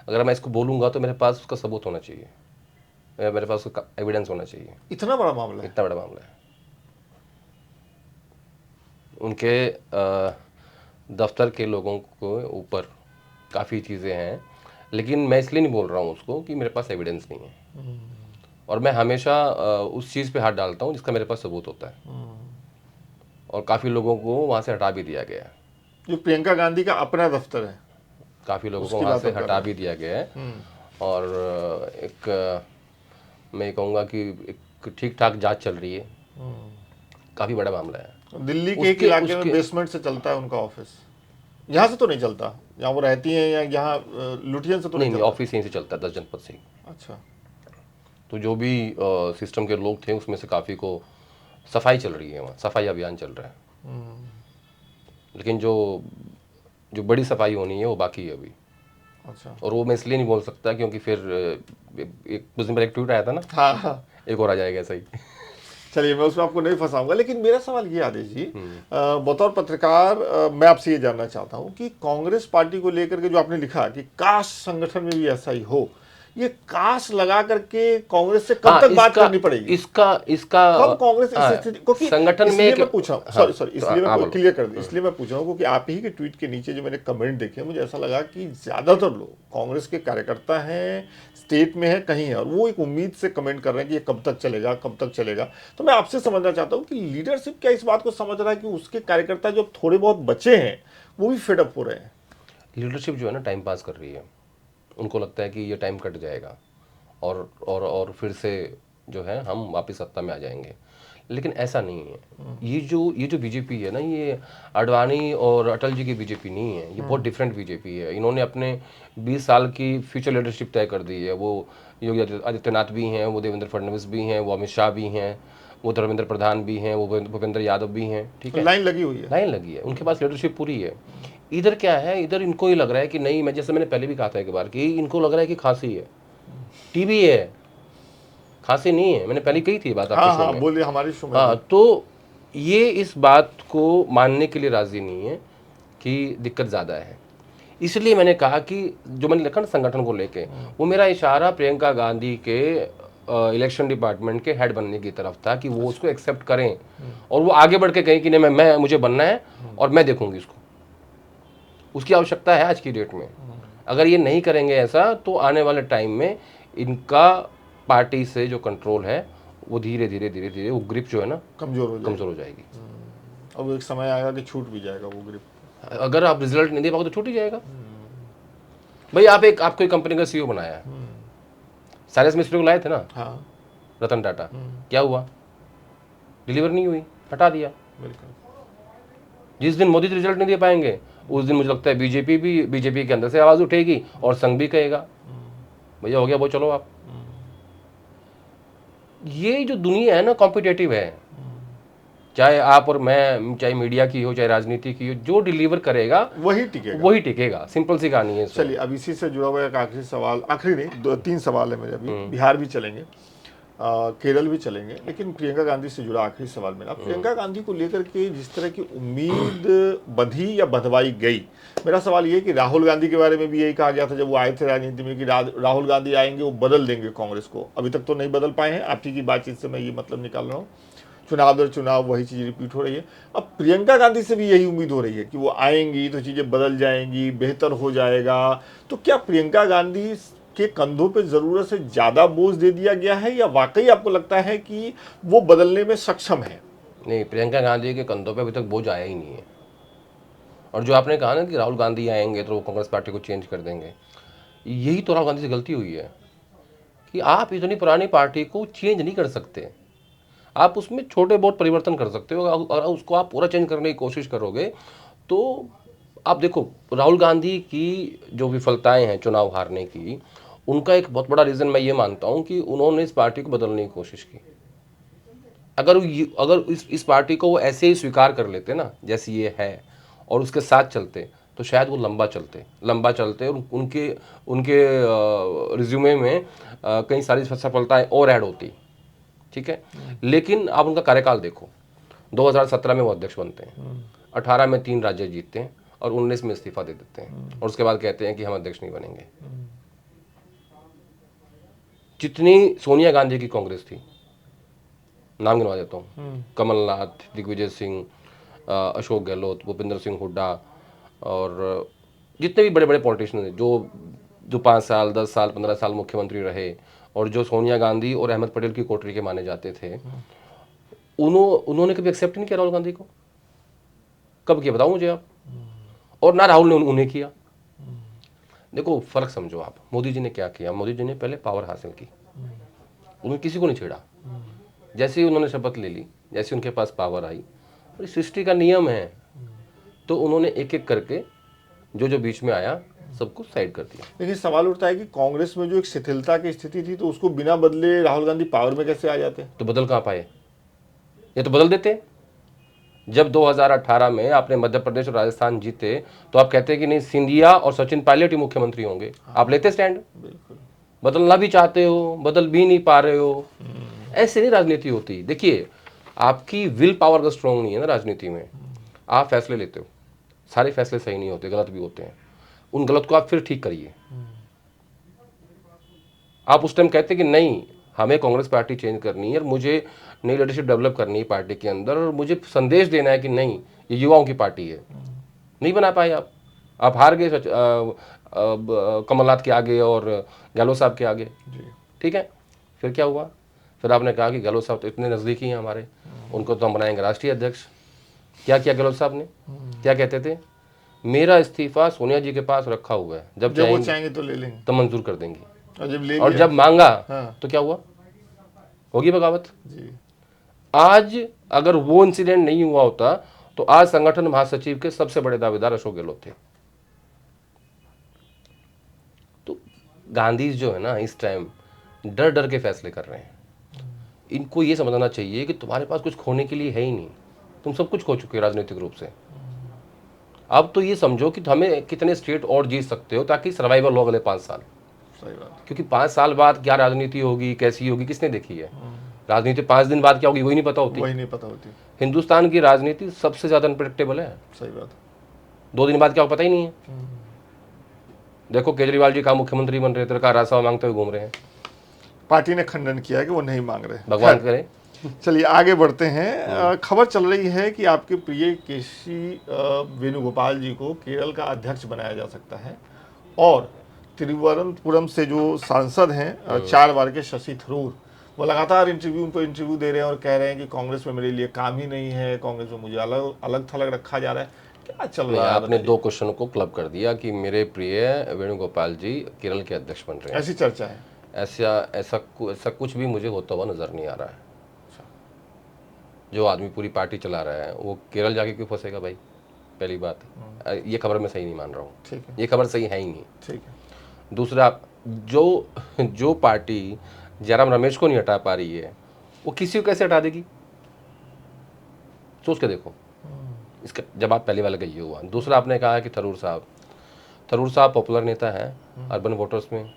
अगर मैं इसको बोलूंगा तो मेरे पास उसका सबूत होना चाहिए, मेरे पास उसका एविडेंस होना चाहिए। इतना बड़ा मामला है? इतना बड़ा मामला है। उनके दफ्तर के लोगों को ऊपर काफ़ी चीज़ें हैं, लेकिन मैं इसलिए नहीं बोल रहा हूँ उसको कि मेरे पास एविडेंस नहीं है, और मैं हमेशा उस चीज़ पे हाथ डालता हूँ जिसका मेरे पास सबूत होता है। और काफ़ी लोगों को वहाँ से हटा भी दिया गया है। जो प्रियंका गांधी का अपना दफ्तर है, काफ़ी लोगों को उसकी वहाँ बात से हम कर हटा रहे भी दिया गया है। और मैं कहूँगा कि एक ठीक ठाक जांच चल रही है। काफ़ी बड़ा मामला है। दिल्ली के एक उसके इलाके में उसके बेसमेंट से चलता है उनका ऑफिस, यहाँ से तो नहीं चलता, यहाँ वो रहती हैं या यहाँ लुटियन से तो नहीं नहीं नहीं, चलता। ऑफिस यहीं से चलता है 10 जनपद से ही। अच्छा, तो जो भी सिस्टम के लोग थे उसमें से काफ़ी को सफाई चल रही है, वहाँ सफाई अभियान चल रहा है। लेकिन जो जो बड़ी सफाई होनी है वो बाकी है अभी। अच्छा, और वो मैं इसलिए नहीं बोल सकता क्योंकि फिर एक कुछ दिन पहले एक ट्वीट आया था ना, हाँ हाँ, एक और आ जाएगा ऐसा ही। चलिए मैं उसमें आपको नहीं फंसाऊंगा, लेकिन मेरा सवाल ये आदेश जी, बतौर पत्रकार मैं आपसे ये जानना चाहता हूँ कि कांग्रेस पार्टी को लेकर के जो आपने लिखा कि काश संगठन में भी ऐसा ही हो, ये काश लगा करके कांग्रेस से कब तक बात करनी पड़ेगी? इसका इसका कब कांग्रेस हाँ, इस स्थिति, क्योंकि संगठन में इसलिए मैं पूछा, सॉरी सॉरी, इसलिए मैं बोलो। क्लियर कर दूं, इसलिए मैं पूछ रहा हूँ क्योंकि आप ही के ट्वीट के नीचे जो मैंने कमेंट देखे मुझे ऐसा लगा कि ज्यादातर लोग कांग्रेस के कार्यकर्ता हैं, स्टेट में है, कहीं है, और वो एक उम्मीद से कमेंट कर रहे हैं कि ये कब तक चलेगा, कब तक चलेगा। तो मैं आपसे समझना चाहता हूँ कि लीडरशिप क्या इस बात को समझ रहा है कि उसके कार्यकर्ता जो थोड़े बहुत बचे हैं वो भी फेडअप हो रहे हैं? लीडरशिप जो है ना टाइम पास कर रही है। उनको लगता है कि ये टाइम कट जाएगा और फिर से जो है हम वापस सत्ता में आ जाएंगे, लेकिन ऐसा नहीं है। ये जो बीजेपी है ना, ये अडवाणी और अटल जी की बीजेपी नहीं है, ये बहुत डिफरेंट बीजेपी है। इन्होंने अपने 20 साल की फ्यूचर लीडरशिप तय कर दी है। वो योगी आदित्यनाथ भी हैं, वो देवेंद्र फडणवीस भी हैं, वो अमित शाह भी हैं, वो धर्मेंद्र प्रधान भी हैं, वो भूपेंद्र यादव भी हैं। ठीक है, लाइन लगी हुई है, लाइन लगी है, उनके पास लीडरशिप पूरी है। इधर क्या है, इधर इनको ही लग रहा है कि नहीं, मैं जैसे मैंने पहले भी कहा था एक बार कि इनको लग रहा है कि खांसी है, टीबी है, खांसी नहीं है। मैंने पहले कही थी ये बात आपके हाँ शो हाँ में। बोलिए, हमारी शो में। हाँ, तो ये इस बात को मानने के लिए राजी नहीं है कि दिक्कत ज़्यादा है। इसलिए मैंने कहा कि जो मैंने लिखा ना संगठन को लेके, वो मेरा इशारा प्रियंका गांधी के इलेक्शन डिपार्टमेंट के हेड बनने की तरफ था कि वो उसको एक्सेप्ट करें और वो आगे बढ़ के कहें कि नहीं, मैं मुझे बनना है और मैं देखूंगी इसको। उसकी आवश्यकता है आज की डेट में। अगर ये नहीं करेंगे ऐसा, तो आने वाले टाइम में इनका पार्टी से जो कंट्रोल है वो धीरे धीरे वो ग्रिप जो है ना कमजोर हो जाएगी। अब एक समय आएगा कि छूट भी जाएगा वो ग्रिप। अगर आप रिजल्ट नहीं दे पाओगे तो छूट ही जाएगा। भाई आपको एक कंपनी का सीईओ बनाया है, साइरस मिस्त्री को लाए थे ना, हाँ, रतन टाटा, क्या हुआ? डिलीवर नहीं हुई, हटा दिया। बिल्कुल। जिस दिन मोदी रिजल्ट नहीं दे पाएंगे उस दिन मुझे लगता है बीजेपी के अंदर से आवाज उठेगी और संघ भी कहेगा भैया हो गया वो, चलो आप। ये जो दुनिया है ना कॉम्पिटेटिव है, चाहे आप और मैं, चाहे मीडिया की हो चाहे राजनीति की हो, जो डिलीवर करेगा वही टिकेगा। सिंपल सी कहानी है। चलिए अब इसी से जुड़ा हुआ एक आखिरी सवाल, आखिरी नहीं, 2-3 सवाल है मेरे अभी। बिहार भी चलेंगे, केरल भी चलेंगे, लेकिन प्रियंका गांधी से जुड़ा आखिरी सवाल मेरा, प्रियंका गांधी को लेकर के जिस तरह की उम्मीद बंधी या बंधवाई गई, मेरा सवाल ये कि राहुल गांधी के बारे में भी यही कहा गया था जब वो आए थे राजनीति में कि राहुल गांधी आएंगे वो बदल देंगे कांग्रेस को। अभी तक तो नहीं बदल पाए हैं, आप ही की बातचीत से मैं ये मतलब निकाल रहा हूँ। चुनाव दर चुनाव वही चीज़ रिपीट हो रही है। अब प्रियंका गांधी से भी यही उम्मीद हो रही है कि वो आएंगी तो चीज़ें बदल जाएंगी, बेहतर हो जाएगा। तो क्या प्रियंका गांधी के कंधों पे ज़रूरत से ज़्यादा बोझ दे दिया गया है, या वाकई आपको लगता है कि वो बदलने में सक्षम है? नहीं, प्रियंका गांधी के कंधों पे अभी तक बोझ आया ही नहीं है। और जो आपने कहा ना कि राहुल गांधी आएंगे तो वो कांग्रेस पार्टी को चेंज कर देंगे, यही तो राहुल गांधी से गलती हुई है कि आप इतनी पुरानी पार्टी को चेंज नहीं कर सकते। आप उसमें छोटे बहुत परिवर्तन कर सकते हो, और उसको आप पूरा चेंज करने की कोशिश करोगे तो आप देखो, राहुल गांधी की जो विफलताएं हैं चुनाव हारने की, उनका एक बहुत बड़ा रीज़न मैं ये मानता हूं कि उन्होंने इस पार्टी को बदलने की कोशिश की। अगर इस पार्टी को वो ऐसे ही स्वीकार कर लेते ना जैसी ये है और उसके साथ चलते, तो शायद वो लंबा चलते और उनके रिज्यूमे में कई सारी सफलताएं और ऐड होती। ठीक है, लेकिन आप उनका कार्यकाल देखो, 2017 में वो अध्यक्ष बनते हैं, 18 में 3 राज्य जीतते हैं और 19 में इस्तीफा दे देते हैं और उसके बाद कहते हैं कि हम अध्यक्ष नहीं बनेंगे। जितनी सोनिया गांधी की कांग्रेस थी, नाम गिनवा देता हूँ, कमलनाथ, दिग्विजय सिंह, अशोक गहलोत, भूपेंद्र सिंह हुड्डा और जितने भी बड़े बड़े पॉलिटिशियन हैं जो 5 साल 10 साल 15 साल मुख्यमंत्री रहे और जो सोनिया गांधी और अहमद पटेल की कोठरी के माने जाते थे, उन्होंने कभी एक्सेप्ट नहीं किया राहुल गांधी को। कब किया बताओ मुझे आप। और ना राहुल ने उन्हें किया। देखो फर्क समझो आप, मोदी जी ने क्या किया, मोदी जी ने पहले पावर हासिल की, उन्होंने किसी को नहीं छेड़ा। जैसे ही उन्होंने शपथ ले ली, जैसे उनके पास पावर आई, और सृष्टि का नियम है, तो उन्होंने एक एक करके जो जो बीच में आया सबको साइड कर दिया। लेकिन सवाल उठता है कि कांग्रेस में जो एक शिथिलता की स्थिति थी, तो उसको बिना बदले राहुल गांधी पावर में कैसे आ जाते? तो बदल कहाँ पाए? ये तो बदल देते। जब 2018 में आपने मध्य प्रदेश और राजस्थान जीते, तो आप कहते कि नहीं सिंधिया और सचिन पायलट ही मुख्यमंत्री होंगे। आप लेते स्टैंड। बिल्कुल। बदलना भी चाहते हो, बदल भी नहीं पा रहे हो। ऐसे नहीं राजनीति होती। देखिए, आपकी विल पावर का स्ट्रांग नहीं है ना राजनीति में। आप फैसले लेते हो, सारे फैसले सही नहीं होते, गलत भी होते हैं। उन गलत को आप फिर ठीक करिए। आप उस टाइम कहते कि नहीं हमें कांग्रेस पार्टी चेंज करनी है और मुझे नई लीडरशिप डेवलप करनी है पार्टी के अंदर, और मुझे संदेश देना है कि नहीं ये युवाओं की पार्टी है। नहीं बना पाए आप हार गए कमलनाथ के आगे और गहलोत साहब के आगे। ठीक है, फिर क्या हुआ? फिर आपने कहा कि गहलोत साहब तो इतने नज़दीकी हैं हमारे, उनको तो हम बनाएंगे राष्ट्रीय अध्यक्ष। क्या किया गहलोत साहब ने? क्या कहते थे? मेरा इस्तीफा सोनिया जी के पास रखा हुआ है, जब वो चाहेंगे तो ले लेंगे, तो मंजूर कर देंगे। और जब मांगा हाँ। तो क्या हुआ? होगी बगावत। जी। आज अगर वो इंसिडेंट नहीं हुआ होता तो आज संगठन महासचिव के सबसे बड़े दावेदार अशोक गहलोत थे। तो गांधी जो है ना इस टाइम डर डर के फैसले कर रहे हैं। इनको ये समझना चाहिए कि तुम्हारे पास कुछ खोने के लिए है ही नहीं, तुम सब कुछ खो चुके हो राजनीतिक रूप से। अब तो ये समझो कि हमें कितने स्टेट और जीत सकते हो ताकि सर्वाइवल हो अगले 5 साल। सही बात। क्योंकि 5 साल बाद क्या राजनीति होगी, कैसी होगी, किसने देखी है? राजनीति 5 दिन बाद क्या होगी वही नहीं पता होती। वही नहीं पता होती। हिंदुस्तान की राजनीति सबसे ज्यादा अनप्रेडिक्टेबल है। सही बात। 2 दिन बाद क्या हो पता ही नहीं है। देखो केजरीवाल जी कहाँ मुख्यमंत्री बन रहे थे, कहाँ राजसभा मांगते हुए घूम रहे हैं। पार्टी ने खंडन किया है कि वो नहीं मांग रहे। भगवान करे। चलिए आगे बढ़ते हैं। खबर चल रही है कि आपके प्रिय केसी वेणुगोपाल जी को केरल का अध्यक्ष बनाया जा सकता है, और तिरुवनंतपुरम से जो सांसद हैं 4 बार के शशि थरूर, वो लगातार इंटरव्यू दे रहे हैं और कह रहे हैं कि कांग्रेस में मेरे लिए काम ही नहीं है, कांग्रेस में मुझे अलग थलग रखा जा रहा है। क्या चल रहा है? आपने 2 क्वेश्चन को क्लब कर दिया कि मेरे प्रिय वेणुगोपाल जी केरल के अध्यक्ष बन रहे हैं। ऐसी चर्चा है। ऐसा कुछ भी मुझे होता हुआ नजर नहीं आ रहा है। जो आदमी पूरी पार्टी चला रहा है वो केरल जाके क्यों फंसेगा भाई? पहली बात, ये खबर मैं सही नहीं मान रहा हूँ। ठीक है। ये खबर सही है ही नहीं। ठीक है। दूसरा, जो पार्टी जयराम रमेश को नहीं हटा पा रही है वो किसी को कैसे हटा देगी? सोच के देखो। इसका जवाब पहले वाले का ये हुआ। दूसरा, आपने कहा कि थरूर साहब पॉपुलर नेता हैं अर्बन वोटर्स में,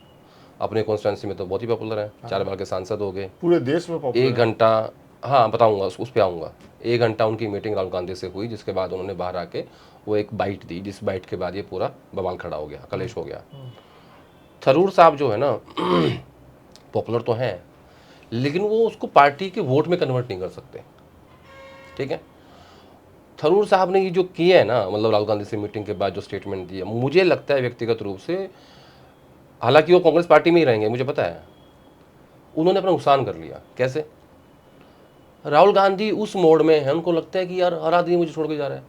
अपने कॉन्स्टिट्यूंसी में तो बहुत ही पॉपुलर है। 4 बार के सांसद हो गए, पूरे देश में पॉपुलर 1 घंटा, हाँ बताऊंगा उस पर आऊँगा। 1 घंटा उनकी मीटिंग राहुल गांधी से हुई, जिसके बाद उन्होंने बाहर आके वो एक बाइट दी, जिस बाइट के बाद ये पूरा बवाल खड़ा हो गया, कलेश हो गया। थरूर साहब जो है ना पॉपुलर तो हैं, लेकिन वो उसको पार्टी के वोट में कन्वर्ट नहीं कर सकते। ठीक है, थरूर साहब ने ये जो किया है ना, मतलब राहुल गांधी से मीटिंग के बाद जो स्टेटमेंट दिया, मुझे लगता है व्यक्तिगत रूप से, हालांकि वो कांग्रेस पार्टी में ही रहेंगे मुझे पता है, उन्होंने अपना नुकसान कर लिया। कैसे? राहुल गांधी उस मोड में है, उनको लगता है कि यार हर आदमी मुझे छोड़ के जा रहा है।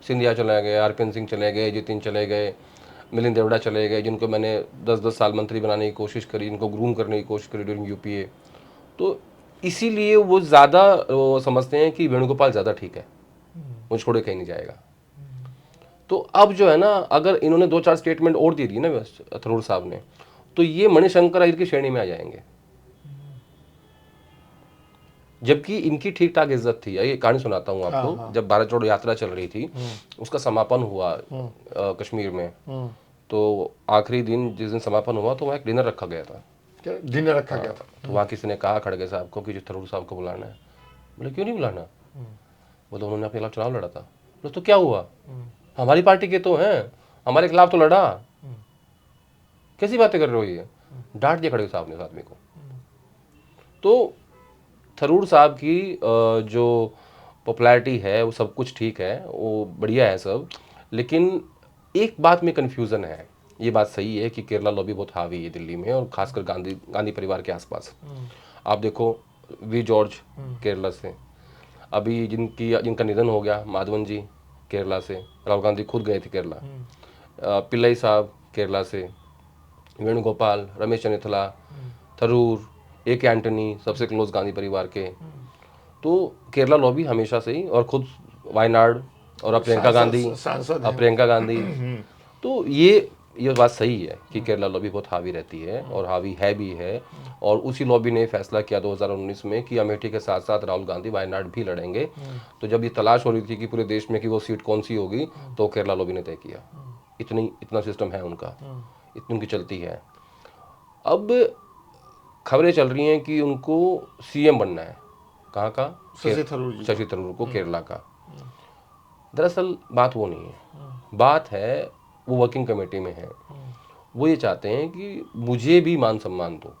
सिंधिया चले गए, आरपीएन सिंह चले गए, जितिन चले गए, मिलिंद देवड़ा चले गए, जिनको मैंने 10-10 साल मंत्री बनाने की कोशिश करी, इनको ग्रूम करने की कोशिश करी ड्यूरिंग यूपीए। तो इसीलिए वो ज़्यादा समझते हैं कि वेणुगोपाल ज़्यादा ठीक है, वो छोड़े कहीं नहीं जाएगा। तो अब जो है ना, अगर इन्होंने 2-4 स्टेटमेंट और दे दी ना थरूर साहब ने, तो ये मणिशंकर अय्यर की श्रेणी में आ जाएंगे। जबकि इनकी ठीक ठाक इज्जत थी। ये कहानी सुनाता हूँ आपको। जब भारत जोड़ो यात्रा चल रही थी, उसका समापन हुआ कश्मीर में, तो आखिरी दिन जिस दिन समापन हुआ तो वहाँ एक डिनर रखा गया था। क्या डिनर रखा गया था? तो वहाँ किसी ने कहा खड़गे साहब को कि थरूर साहब को बुलाना है। बोले क्यों नहीं बुलाना? बोले उन्होंने अपने खिलाफ चुनाव लड़ा था। बोले तो क्या हुआ, हमारी पार्टी के तो हैं, हमारे खिलाफ तो लड़ा, कैसी बातें कर रहे हो? ये डांट दिया खड़गे साहब ने उस आदमी को। तो थरूर साहब की जो पॉपुलैरिटी है वो सब कुछ ठीक है, वो बढ़िया है सब, लेकिन एक बात में कन्फ्यूज़न है। ये बात सही है कि केरला लॉबी बहुत हावी है दिल्ली में, और खासकर गांधी परिवार के आसपास। आप देखो वी जॉर्ज केरला से, अभी जिनका निधन हो गया, माधवन जी केरला से, राहुल गांधी खुद गए थे केरला, पिल्लई साहब केरला से, वेणुगोपाल, रमेश चन्नीथला, थरूर, ए के एंटनी, सबसे क्लोज गांधी परिवार के। तो केरला लॉबी हमेशा से ही, और खुद वायनाड, और अब प्रियंका गांधी, तो ये बात सही है कि केरला लॉबी बहुत हावी रहती है, और हावी है भी है। और उसी लॉबी ने फैसला किया 2019 में कि अमेठी के साथ साथ राहुल गांधी वायनाड भी लड़ेंगे। तो जब ये तलाश हो रही थी कि पूरे देश में कि वो सीट कौन सी होगी, तो केरला लॉबी ने तय किया। इतना सिस्टम है उनका, इतनी उनकी चलती है। अब खबरें चल रही हैं कि उनको सीएम बनना है। कहाँ का? शशि थरूर को, केरला का। दरअसल बात वो नहीं है, बात है वो वर्किंग कमेटी में है। वो ये चाहते हैं कि मुझे भी मान सम्मान दो,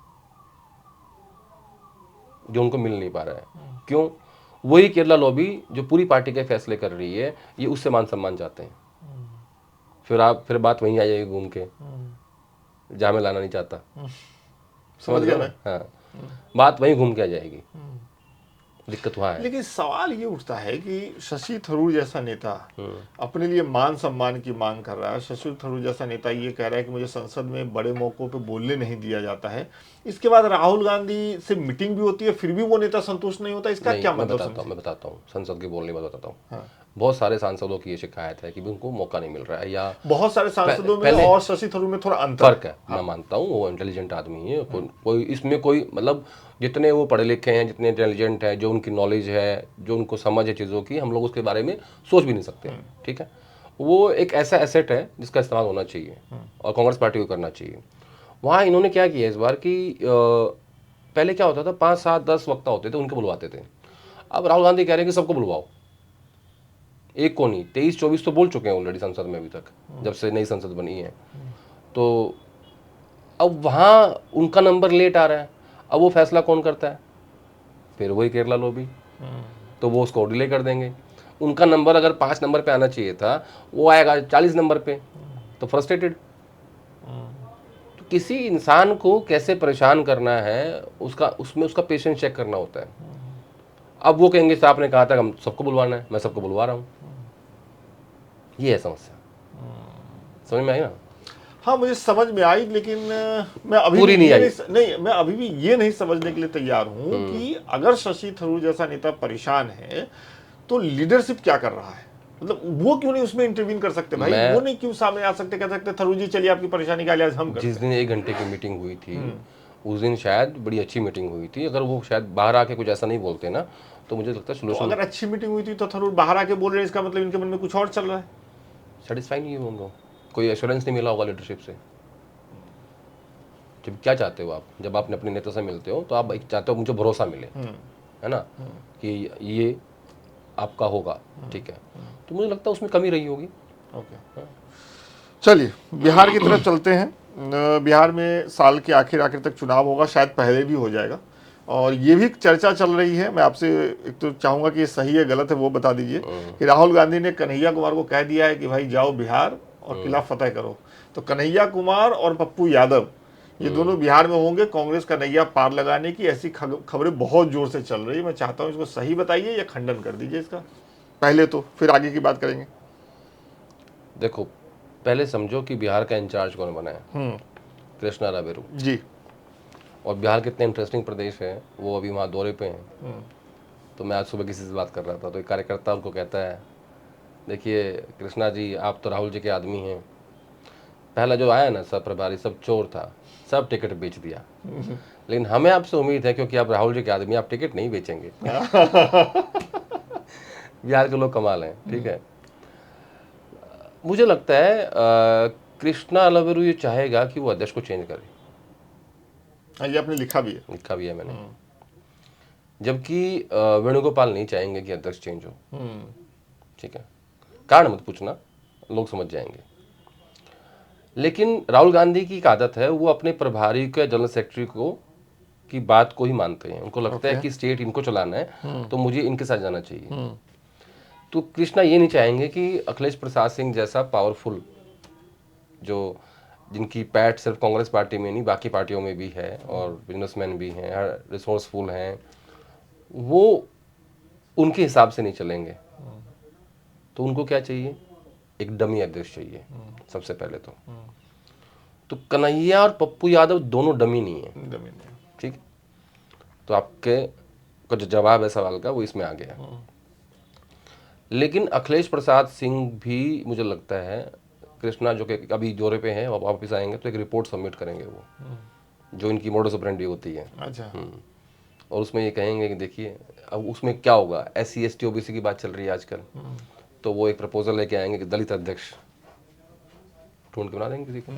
जो उनको मिल नहीं पा रहा है। क्यों? वही केरला लॉबी जो पूरी पार्टी के फैसले कर रही है, ये उससे मान सम्मान चाहते हैं। फिर बात वहीं आ जाएगी घूम के, जहाँ मैं लाना नहीं चाहता। समझ गया मैं। हाँ, बात वहीं घूम के आ जाएगी। दिक्कत वहाँ है। लेकिन सवाल ये उठता है कि शशि थरूर जैसा नेता अपने लिए मान सम्मान की मांग कर रहा है। शशि थरूर जैसा नेता ये कह रहा है कि मुझे संसद में बड़े मौकों पे बोलने नहीं दिया जाता है। इसके बाद राहुल गांधी से मीटिंग भी होती है, फिर भी वो नेता संतुष्ट नहीं होता। इसका क्या मतलब? मैं बताता हूँ संसद के बोलने की बात बताता हूँ। बहुत सारे सांसदों की ये शिकायत है कि उनको मौका नहीं मिल रहा है, या बहुत सारे सांसदों में और शशि थरूर में थोड़ा अंतर फर्क है। मैं मानता हूँ वो इंटेलिजेंट आदमी है, कोई इसमें कोई मतलब जितने वो पढ़े लिखे हैं, जितने इंटेलिजेंट है, जो उनकी नॉलेज है, जो उनको समझ है चीज़ों की, हम लोग उसके बारे में सोच भी नहीं सकते। ठीक है, वो एक ऐसा एसेट है जिसका इस्तेमाल होना चाहिए, और कांग्रेस पार्टी को करना चाहिए। वहाँ इन्होंने क्या किया इस बार कि पहले क्या होता था, 5, 7, 10 वक्ता होते थे, उनको बुलवाते थे। अब राहुल गांधी कह रहे हैं कि सबको बुलवाओ, एक को नहीं। 23-24 तो बोल चुके हैं ऑलरेडी संसद में अभी तक, जब से नई संसद बनी है। तो अब वहाँ उनका नंबर लेट आ रहा है। अब वो फैसला कौन करता है? फिर वही केरला लॉबी। तो वो उसको डिले कर देंगे। उनका नंबर अगर 5 नंबर पे आना चाहिए था, वो आएगा 40 नंबर पे। तो फ्रस्ट्रेटेड। तो किसी इंसान को कैसे परेशान करना है, उसमें उसका पेशेंस चेक करना होता है। अब वो कहेंगे साहब ने कहा था हम सबको बुलवाना है, मैं सबको बुलवा रहा हूँ। ये है समस्या। समझ में आई ना? हाँ, मुझे समझ में आई, लेकिन मैं अभी पूरी नहीं आई। नहीं, मैं अभी भी ये नहीं समझने के लिए तैयार हूँ कि अगर शशि थरूर जैसा नेता परेशान है तो लीडरशिप क्या कर रहा है? मतलब वो क्यों नहीं उसमें इंटरवीन कर सकते भाई? वो नहीं क्यों सामने आ सकते, कह सकते थरूर जी चलिए आपकी परेशानी का इलाज हम करते हैं। जिस दिन 1 घंटे की मीटिंग हुई थी, उस दिन शायद बड़ी अच्छी मीटिंग हुई थी। अगर वो शायद बाहर आके कुछ ऐसा नहीं बोलते ना, तो मुझे लगता है तो अगर अच्छी मीटिंग हुई थी तो थरूर बाहर आके बोल रहे हैं, इसका मतलब इनके मन में कुछ और चल रहा है। सेटिस्फाई नहीं है उनको, कोई एश्योरेंस नहीं मिला होगा लीडरशिप से। जब क्या चाहते हो आप, जब आप अपने नेता से मिलते हो तो आप चाहते हो मुझे भरोसा मिले, है ना, कि ये आपका होगा। ठीक है, तो मुझे लगता है उसमें कमी रही होगी। ओके, चलिए बिहार की तरफ चलते हैं। बिहार में साल के आखिर तक चुनाव होगा, शायद पहले भी हो जाएगा, और ये भी चर्चा चल रही है। मैं आपसे एक तो चाहूंगा कि ये सही है गलत है वो बता दीजिए कि राहुल गांधी ने कन्हैया कुमार को कह दिया है कि भाई जाओ बिहार और किला फतेह करो। तो कन्हैया कुमार और पप्पू यादव ये दोनों बिहार में होंगे कांग्रेस का नैया पार लगाने की, ऐसी खबरें बहुत जोर से चल रही है। मैं चाहता हूं इसको सही बताइए या खंडन कर दीजिए इसका पहले, तो फिर आगे की बात करेंगे। देखो, पहले समझो कि बिहार का इंचार्ज कौन बना है। कृष्णा रावेरू जी। और बिहार कितने इंटरेस्टिंग प्रदेश है, वो अभी वहाँ दौरे पे हैं। तो मैं आज सुबह किसी से बात कर रहा था, तो एक कार्यकर्ता उनको कहता है, देखिए कृष्णा जी, आप तो राहुल जी के आदमी हैं। पहला जो आया ना सब प्रभारी, सब चोर था, सब टिकट बेच दिया। लेकिन हमें आपसे उम्मीद है क्योंकि आप राहुल जी के आदमी, आप टिकट नहीं बेचेंगे। बिहार के लोग कमाल हैं। ठीक है, मुझे लगता है कृष्णा रावेरू ये चाहेगा कि वो अध्यक्ष को चेंज करे। ये आपने लिखा भी है मैंने। जबकि वेणुगोपाल नहीं चाहेंगे कि अध्यक्ष चेंज हो। ठीक है, कारण मत पूछना, लोग समझ जाएंगे। लेकिन राहुल गांधी की एक आदत है, वो अपने प्रभारी के जनरल सेक्रेटरी को की बात को ही मानते हैं। उनको लगता है कि स्टेट इनको चलाना है, तो मुझे इनके साथ जाना चाहिए। तो कृष्णा ये नहीं चाहेंगे कि अखिलेश प्रसाद सिंह जैसा पावरफुल, जो जिनकी पैठ सिर्फ कांग्रेस पार्टी में नहीं बाकी पार्टियों में भी है, और बिजनेसमैन भी हैं, रिसोर्सफुल हैं, वो उनके हिसाब से नहीं चलेंगे। तो उनको क्या चाहिए? एक डमी अध्यक्ष चाहिए सबसे पहले तो कन्हैया और पप्पू यादव दोनों डमी नहीं है, डमी नहीं। ठीक। तो आपके का जो जवाब है सवाल का वो इसमें आ गया। लेकिन अखिलेश प्रसाद सिंह भी मुझे लगता है, कृष्णा जो कि अभी दौरे पे हैं, वापस आएंगे तो एक रिपोर्ट सबमिट करेंगे वो, जो इनकी मोडस ऑपरेंडी होती है। अच्छा। और उसमें ये कहेंगे कि देखिए अब उसमें क्या होगा, SC ST OBC की बात चल रही है आजकल, तो वो एक प्रपोजल लेके आएंगे कि दलित अध्यक्ष ढूंढ के बना देंगे किसी को।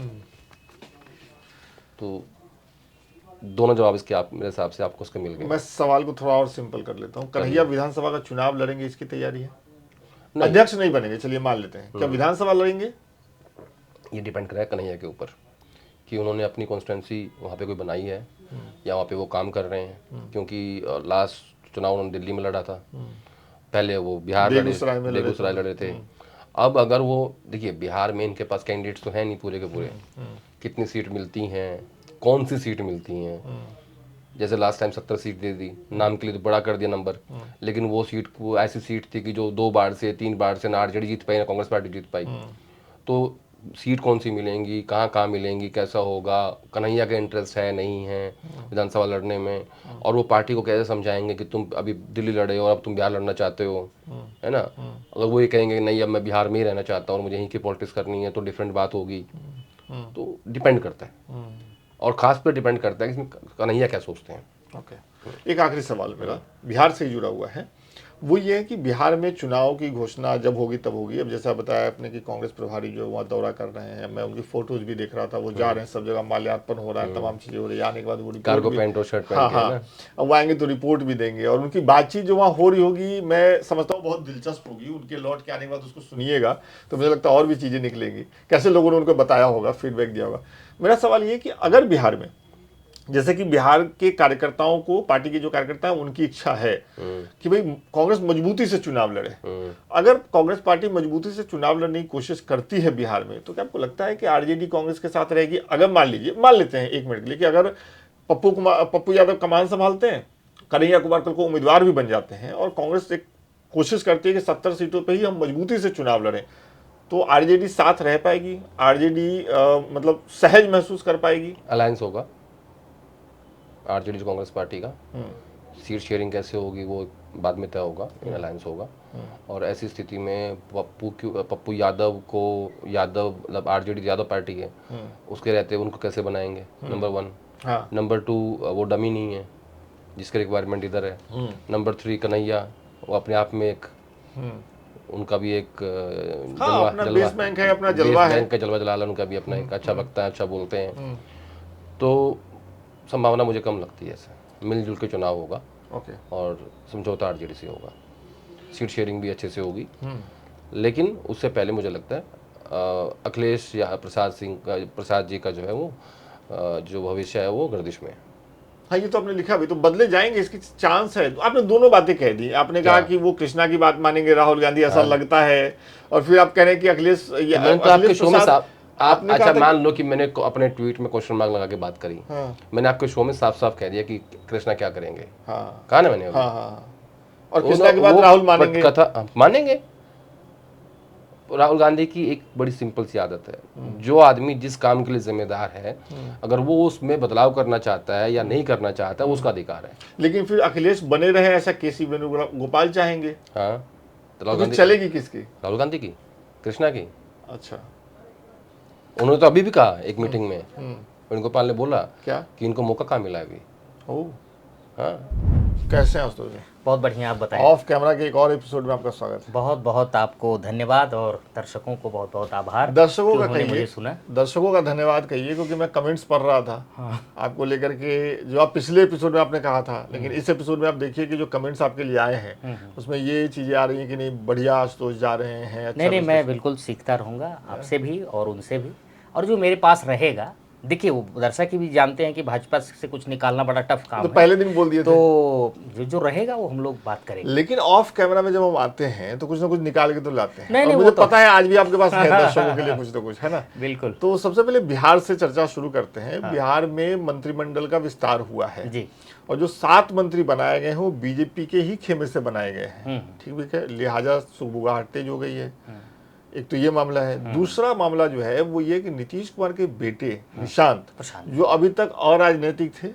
तो दोनों जवाब इसके आप मेरे हिसाब से आपको उसके मिल गए। मैं सवाल को थोड़ा और सिंपल कर लेता हूँ। कन्हैया विधानसभा का चुनाव लड़ेंगे, इसकी तैयारी है? नहीं। अध्यक्ष नहीं बनेंगे, चलिए मान लेते हैं, क्या विधानसभा लड़ेंगे? ये डिपेंड करेगा कन्हैया के ऊपर कि उन्होंने अपनी कॉन्स्टिट्यूंसी वहाँ पे कोई बनाई है या वहाँ पे वो काम कर रहे हैं। क्योंकि लास्ट चुनाव उन्होंने दिल्ली में लड़ा था, पहले वो बिहार बेगूसराय लड़े थे। अब अगर वो देखिए, बिहार में इनके पास कैंडिडेट्स तो हैं नहीं पूरे के पूरे, कितनी सीट मिलती हैं, कौन सी सीट मिलती हैं। जैसे लास्ट टाइम 70 सीट दे दी, नाम के लिए तो बड़ा कर दिया नंबर, लेकिन वो सीट वो ऐसी सीट थी कि जो 2 बार से 3 बार से ना आरजेडी जीत पाई ना कांग्रेस पार्टी जीत पाई। तो सीट कौन सी मिलेंगी, कहाँ कहाँ मिलेंगी, कैसा होगा, कन्हैया का इंटरेस्ट है नहीं है विधानसभा लड़ने में, और वो पार्टी को कैसे समझाएंगे कि तुम अभी दिल्ली लड़े और अब तुम बिहार लड़ना चाहते हो, है ना। अगर वो ये कहेंगे नहीं अब मैं बिहार में ही रहना चाहता हूँ और मुझे यहीं की पॉलिटिक्स करनी है, तो डिफरेंट बात होगी। तो डिपेंड करता है, और खास पर डिपेंड करता है कि इसमें कन्हैया क्या सोचते हैं। ओके। एक आखिरी सवाल मेरा बिहार से ही जुड़ा हुआ है, वो ये है कि बिहार में चुनाव की घोषणा जब होगी तब होगी। अब जैसा बताया आपने कि कांग्रेस प्रभारी जो वहाँ दौरा कर रहे हैं, मैं उनकी फोटोज भी देख रहा था, वो जा रहे हैं, सब जगह माल्यार्पण हो रहा है, तमाम चीजें हो रही है। आने के बाद वो कार्गो पैंट और शर्ट पहन के ना, अब वो आएंगे तो रिपोर्ट भी देंगे, और उनकी बातचीत जो वहाँ हो रही होगी मैं समझता हूँ बहुत दिलचस्प होगी। उनके लौट के आने के बाद उसको सुनिएगा तो मुझे लगता है और भी चीजें निकलेंगी, कैसे लोगों ने उनको बताया होगा, फीडबैक दिया होगा। मेरा सवाल ये कि अगर बिहार में, जैसे कि बिहार के कार्यकर्ताओं को, पार्टी के जो कार्यकर्ता हैं उनकी इच्छा है कि भाई कांग्रेस मजबूती से चुनाव लड़े, अगर कांग्रेस पार्टी मजबूती से चुनाव लड़ने की कोशिश करती है बिहार में, तो क्या आपको लगता है कि आरजेडी कांग्रेस के साथ रहेगी? अगर मान लीजिए, मान लेते हैं 1 मिनट के लिए कि अगर पप्पू यादव कमान संभालते हैं, कन्हैया कुमार कल को उम्मीदवार भी बन जाते हैं, और कांग्रेस एक कोशिश करती है कि 70 सीटों पर ही हम मजबूती से चुनाव लड़ें, तो आरजेडी साथ रह पाएगी? आरजेडी मतलब सहज महसूस कर पाएगी? अलायंस होगा आरजेडी कांग्रेस पार्टी का। सीट शेयरिंग कैसे होगी वो बाद में तय होगा, अलायंस होगा। और ऐसी स्थिति में पप्पू यादव को, यादव मतलब आरजेडी यादव पार्टी है, उसके रहते उनको कैसे बनाएंगे, नंबर 1। हाँ। नंबर 2, वो डमी नहीं है जिसके रिक्वायरमेंट इधर है। नंबर 3, कन्हैया वो अपने आप में एक उनका भी एक बेस बैंक है, अपना जलवा है, जलवा जलाल उनका भी अपना एक, अच्छा वक्ता है, अच्छा बोलते हैं। तो संभावना मुझे कम लगती है ऐसे, मिलजुल के चुनाव होगा। ओके। और समझौता आरजेडी से होगा, सीट शेयरिंग भी अच्छे से होगी। लेकिन उससे पहले मुझे लगता है अखिलेश या प्रसाद जी का जो है वो जो भविष्य है वो गर्दिश में है। हाँ, ये तो आपने लिखा भी, तो बदले जाएंगे इसकी चांस है। तो आपने दोनों बातें कह दी, आपने कहा कि वो कृष्णा की बात मानेंगे राहुल गांधी, ऐसा लगता है, और फिर आप कह रहे हैं कि अखिलेश आप अच्छा मान लो कि मैंने अपने ट्वीट में क्वेश्चन मार्क लगा के बात करी। मैंने आपके शो में साफ साफ कह दिया कि कृष्णा क्या करेंगे। कहा ना मैंने। और कृष्णा के बाद राहुल मानेंगे, कथा मानेंगे। राहुल गांधी की एक बड़ी सिंपल सी आदत है, जो आदमी जिस काम के लिए जिम्मेदार है, अगर वो उसमें बदलाव करना चाहता है या नहीं करना चाहता है, वो उसका अधिकार है। लेकिन फिर अखिलेश बने रहे ऐसा केसी वेणुगोपाल चाहेंगे। हाँ, तो चलेगी किसकी? राहुल गांधी की, कृष्णा की। अच्छा। उन्होंने तो अभी भी कहा एक मीटिंग में, वेणुगोपाल ने बोला क्या कि इनको मौका कहाँ मिला अभी। हाँ, कैसे हैं उस्तोष जी? बहुत बढ़िया, आप बताएं। ऑफ कैमरा के एक और एपिसोड में आपका स्वागत है। बहुत बहुत आपको धन्यवाद, और दर्शकों को बहुत बहुत आभार। दर्शकों का मुझे कहिए, सुना, दर्शकों का धन्यवाद कहिए, क्योंकि मैं कमेंट्स पढ़ रहा था आपको लेकर के, जो आप पिछले एपिसोड में आपने कहा था, लेकिन इस एपिसोड में आप देखिए कि जो कमेंट्स आपके लिए आए हैं उसमें ये चीजें आ रही हैं कि नहीं बढ़िया आशुतोष जा रहे हैं। नहीं, मैं बिल्कुल सीखता रहूँगा आपसे भी और उनसे भी, और जो मेरे पास रहेगा, देखिए वो दर्शक भी जानते हैं कि भाजपा से कुछ निकालना बड़ा टफ काम तो है। पहले दिन बोल दिए तो जो रहेगा वो हम लोग बात करेंगे। लेकिन ऑफ कैमरा में जब हम आते हैं तो कुछ ना कुछ निकाल के तो लाते हैं। नहीं, मुझे पता है आज भी आपके पास है दर्शकों के लिए कुछ ना कुछ, है ना? बिल्कुल। तो सबसे पहले बिहार से चर्चा शुरू करते हैं। बिहार में मंत्रिमंडल का विस्तार हुआ है जी, और जो 7 मंत्री बनाए गए हैं वो बीजेपी के ही खेमे से बनाए गए हैं। ठीक है, लिहाजा सुबुगा हटतेज हो गई है। एक तो ये मामला है। दूसरा मामला जो है वो ये कि नीतीश कुमार के बेटे निशांत, जो अभी तक अराजनीतिक थे,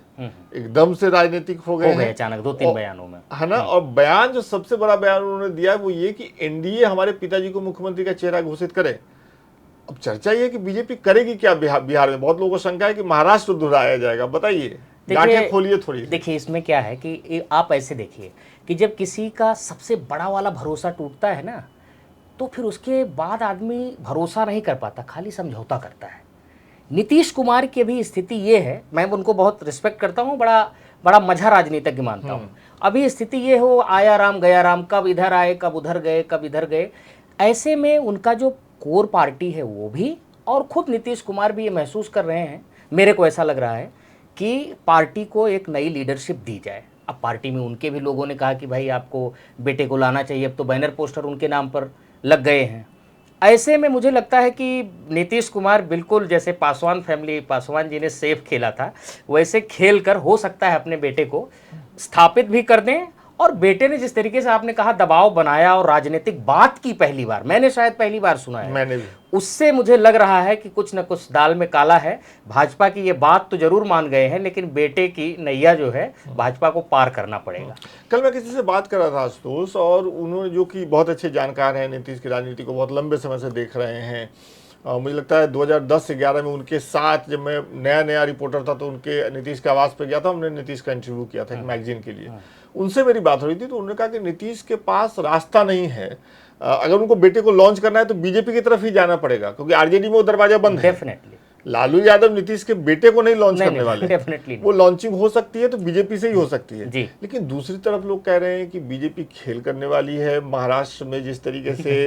एकदम से राजनीतिक हो गए अचानक 2-3 बयानों में, है ना। और बयान, जो सबसे बड़ा बयान उन्होंने दिया है वो ये कि एनडीए हमारे पिताजी को मुख्यमंत्री का चेहरा घोषित करे। अब चर्चा ये है कि बीजेपी करेगी क्या बिहार में। बहुत लोगों को शंका है कि महाराष्ट्र दोहराया जाएगा। बताइए, गांठें खोलिए थोड़ी। देखिए इसमें क्या है कि आप ऐसे देखिए कि जब किसी का सबसे बड़ा वाला भरोसा टूटता है ना, तो फिर उसके बाद आदमी भरोसा नहीं कर पाता, खाली समझौता करता है। नीतीश कुमार की भी स्थिति ये है, मैं उनको बहुत रिस्पेक्ट करता हूँ, बड़ा मझा राजनीतिज्ञ मानता हूँ। अभी स्थिति ये हो, आया राम गया राम, कब इधर आए कब उधर गए, कब इधर गए। ऐसे में उनका जो कोर पार्टी है वो भी, और खुद नीतीश कुमार भी ये महसूस कर रहे हैं, मेरे को ऐसा लग रहा है कि पार्टी को एक नई लीडरशिप दी जाए। अब पार्टी में उनके भी लोगों ने कहा कि भाई आपको बेटे को लाना चाहिए, अब तो बैनर पोस्टर उनके नाम पर लग गए हैं। ऐसे में मुझे लगता है कि नीतीश कुमार बिल्कुल जैसे पासवान फैमिली, पासवान जी ने सेफ खेला था, वैसे खेल कर हो सकता है अपने बेटे को स्थापित भी कर दें। और बेटे ने जिस तरीके से आपने कहा दबाव बनाया और राजनीतिक बात की, पहली बार, मैंने शायद पहली बार सुना है, मैंने भी, उससे मुझे लग रहा है कि कुछ न कुछ दाल में काला है। भाजपा की ये बात तो जरूर मान गए हैं, लेकिन बेटे की नैया जो है भाजपा को पार करना पड़ेगा। कल मैं किसी से बात कर रहा था आशुतोष, और उन्होंने, जो कि बहुत अच्छे जानकार हैं, नीतीश की राजनीति को बहुत लंबे समय से देख रहे हैं, मुझे लगता है 2010-11 में उनके साथ जब मैं नया रिपोर्टर था तो उनके नीतीश के आवास पे गया था, हमने नीतीश का इंटरव्यू किया था एक मैगजीन के लिए। उनसे मेरी बात हो रही थी तो उन्होंने कहा कि नीतीश के पास रास्ता नहीं है, अगर उनको बेटे को लॉन्च करना है तो बीजेपी की तरफ ही जाना पड़ेगा, क्योंकि आरजेडी में वो दरवाजा बंद है। डेफिनेटली लालू यादव नीतीश के बेटे को नहीं लॉन्च करने वाले। डेफिनेटली वो लॉन्चिंग हो सकती है तो बीजेपी से ही हो सकती है जी। लेकिन दूसरी तरफ लोग कह रहे हैं कि बीजेपी खेल करने वाली है। महाराष्ट्र में जिस तरीके से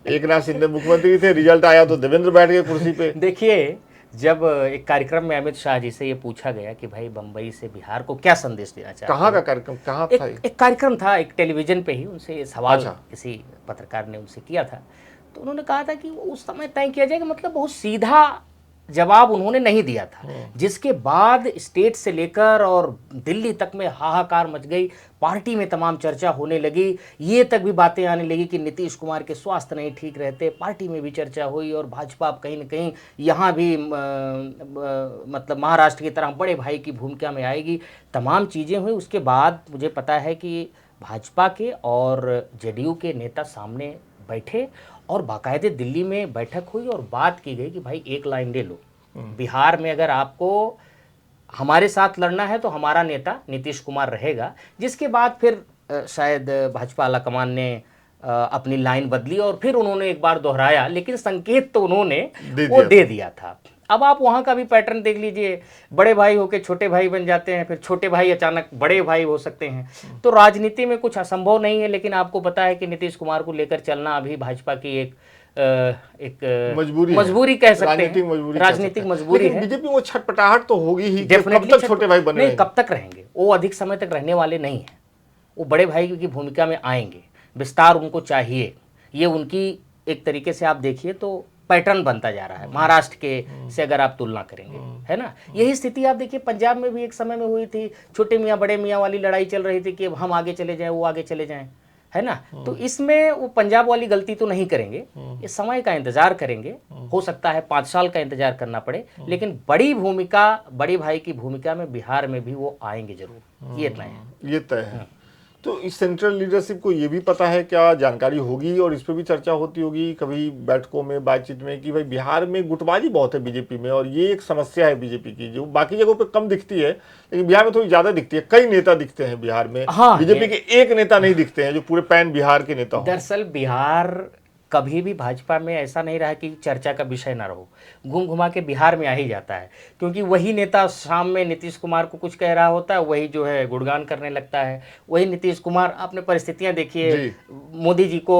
एकनाथ शिंदे मुख्यमंत्री थे, रिजल्ट आया तो देवेंद्र बैठ गए कुर्सी पे। देखिए, जब एक कार्यक्रम में अमित शाह जी से ये पूछा गया कि भाई बंबई से बिहार को क्या संदेश देना चाहते हैं, कहाँ का कार्यक्रम, कहाँ था? एक कार्यक्रम था, एक टेलीविजन पे ही, उनसे ये सवाल किसी पत्रकार ने उनसे किया था, तो उन्होंने कहा था कि उस समय तय किया जाएगा। मतलब बहुत सीधा जवाब उन्होंने नहीं दिया था, जिसके बाद स्टेट से लेकर और दिल्ली तक में हाहाकार मच गई, पार्टी में तमाम चर्चा होने लगी, ये तक भी बातें आने लगी कि नीतीश कुमार के स्वास्थ्य नहीं ठीक रहते, पार्टी में भी चर्चा हुई और भाजपा कहीं न कहीं यहाँ भी मतलब महाराष्ट्र की तरह बड़े भाई की भूमिका में आएगी, तमाम चीज़ें हुई। उसके बाद मुझे पता है कि भाजपा के और जेडीयू के नेता सामने बैठे और बाकायदे दिल्ली में बैठक हुई और बात की गई कि भाई एक लाइन ले लो, बिहार में अगर आपको हमारे साथ लड़ना है तो हमारा नेता नीतीश कुमार रहेगा। जिसके बाद फिर शायद भाजपा आलाकमान ने अपनी लाइन बदली और फिर उन्होंने एक बार दोहराया, लेकिन संकेत तो उन्होंने वो दे दिया था। अब आप वहाँ का भी पैटर्न देख लीजिए, बड़े भाई होके छोटे भाई बन जाते हैं, फिर छोटे भाई अचानक बड़े भाई हो सकते हैं। तो राजनीति में कुछ असंभव नहीं है, लेकिन आपको पता है कि नीतीश कुमार को लेकर चलना अभी भाजपा की एक मजबूरी कह सकते हैं, राजनीतिक मजबूरी है। बीजेपी वो छटपटाहट तो होगी ही, कब तक छोटे भाई बने नहीं, कब तक रहेंगे वो, अधिक समय तक रहने वाले नहीं है। वो बड़े भाई की भूमिका में आएंगे, विस्तार उनको चाहिए। ये उनकी एक तरीके से आप देखिए तो पैटर्न बनता जा रहा है महाराष्ट्र के से, अगर आप तुलना करेंगे, है ना। यही स्थिति आप देखिए पंजाब में भी एक समय में हुई थी, छोटे मियाँ बड़े मियाँ वाली लड़ाई चल रही थी कि हम आगे चले जाएं, वो आगे चले जाएं, है ना। तो इसमें वो पंजाब वाली गलती तो नहीं करेंगे, ये समय का इंतजार करेंगे। हो सकता है 5 साल का इंतजार करना पड़े, लेकिन बड़ी भूमिका, बड़ी भाई की भूमिका में बिहार में भी वो आएंगे जरूर, ये तय है। ये तय है। तो इस सेंट्रल लीडरशिप को ये भी पता है, क्या जानकारी होगी और इस पर भी चर्चा होती होगी कभी बैठकों में, बातचीत में, कि भाई बिहार में गुटबाजी बहुत है बीजेपी में और ये एक समस्या है बीजेपी की, जो बाकी जगहों पे कम दिखती है लेकिन बिहार में थोड़ी ज्यादा दिखती है। कई नेता दिखते हैं बिहार में, बीजेपी के एक नेता नहीं दिखते हैं जो पूरे पैन बिहार के नेता हो। दरअसल बिहार कभी भी भाजपा में ऐसा नहीं रहा कि चर्चा का विषय ना रहो, घूम घुमा के बिहार में आ ही जाता है, क्योंकि वही नेता शाम में नीतीश कुमार को कुछ कह रहा होता है, वही जो है गुणगान करने लगता है, वही नीतीश कुमार। आपने परिस्थितियां देखिए, मोदी जी को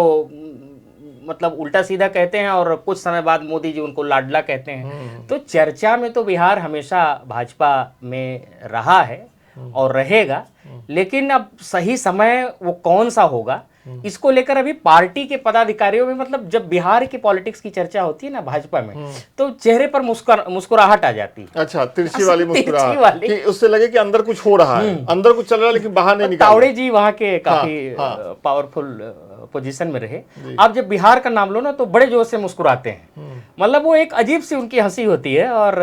मतलब उल्टा सीधा कहते हैं और कुछ समय बाद मोदी जी उनको लाडला कहते हैं। तो चर्चा में तो बिहार हमेशा भाजपा में रहा है और रहेगा, लेकिन अब सही समय वो कौन सा होगा इसको लेकर अभी पार्टी के पदाधिकारियों में, मतलब जब बिहार की पॉलिटिक्स की चर्चा होती है ना भाजपा में, तो चेहरे पर मुस्कुराहट आ जाती है। अच्छा, तिरछी वाली तिरछी मुस्कुराहट वाली। कि उससे लगे कि अंदर कुछ हो रहा है, अंदर कुछ चल रहा है लेकिन बाहर नहीं निकल तावड़े जी वहाँ के काफी हाँ। पावरफुल पोजीशन में रहे। आप जब बिहार का नाम लो ना तो बड़े जोर से मुस्कुराते हैं, मतलब वो एक अजीब सी उनकी हंसी होती है और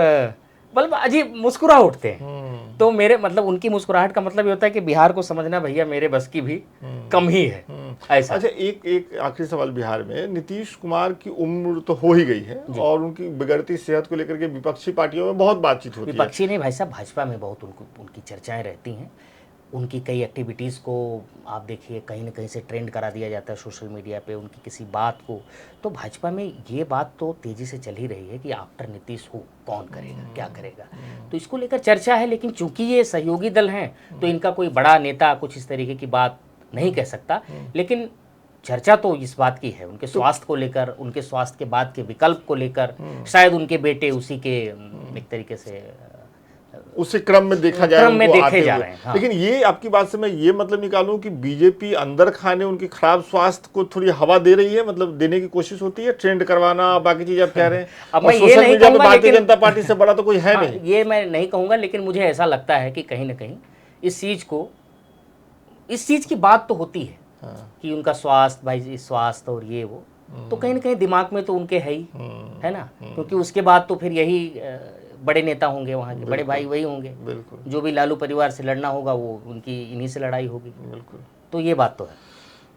मतलब अजीब मुस्कुरा उठते हैं। तो मेरे मतलब उनकी मुस्कुराहट का मतलब ये होता है कि बिहार को समझना भैया मेरे बस की भी कम ही है, ऐसा। अच्छा, एक आखिरी सवाल। बिहार में नीतीश कुमार की उम्र तो हो ही गई है और उनकी बिगड़ती सेहत को लेकर के विपक्षी पार्टियों में बहुत बातचीत होती है। विपक्षी नहीं भाई साहब, भाजपा में बहुत उनकी चर्चाएं रहती हैं। उनकी कई एक्टिविटीज़ को आप देखिए कहीं ना कहीं से ट्रेंड करा दिया जाता है सोशल मीडिया पे, उनकी किसी बात को। तो भाजपा में ये बात तो तेज़ी से चल ही रही है कि आफ्टर नीतीश हो कौन करेगा, क्या करेगा, तो इसको लेकर चर्चा है। लेकिन चूंकि ये सहयोगी दल हैं तो इनका कोई बड़ा नेता कुछ इस तरीके की बात नहीं कह सकता। लेकिन चर्चा तो इस बात की है उनके स्वास्थ्य को लेकर, उनके स्वास्थ्य के बाद के विकल्प को लेकर। शायद उनके बेटे उसी के एक तरीके से उसी क्रम में देखा जाए, क्रम में उनको देखे आते जा हुए। रहे हैं, हाँ। लेकिन ये आपकी बात से मैं ये मतलब निकालूं कि बीजेपी अंदर खाने उनकी खराब स्वास्थ्य को थोड़ी हवा दे रही है, मतलब देने की कोशिश होती है, ट्रेंड करवाना, बाकी चीज आप कह रहे हैं। अब और मैं ये सोशल नहीं मीडिया पे कहूंगा, भारतीय लेकिन जनता पार्टी से बड़ा तो कोई है हाँ, नहीं। ये मैं नहीं कहूंगा, लेकिन मुझे ऐसा लगता है कि कहीं ना कहीं इस चीज की बात तो होती है कि उनका स्वास्थ्य, भाई स्वास्थ्य और ये वो, तो कहीं ना कहीं दिमाग में तो उनके है ही, है ना। क्योंकि उसके बाद तो फिर यही बड़े नेता होंगे, वहाँ के बड़े भाई वही होंगे। बिल्कुल, जो भी लालू परिवार से लड़ना होगा वो उनकी इन्हीं से लड़ाई होगी। बिल्कुल। तो ये बात तो है।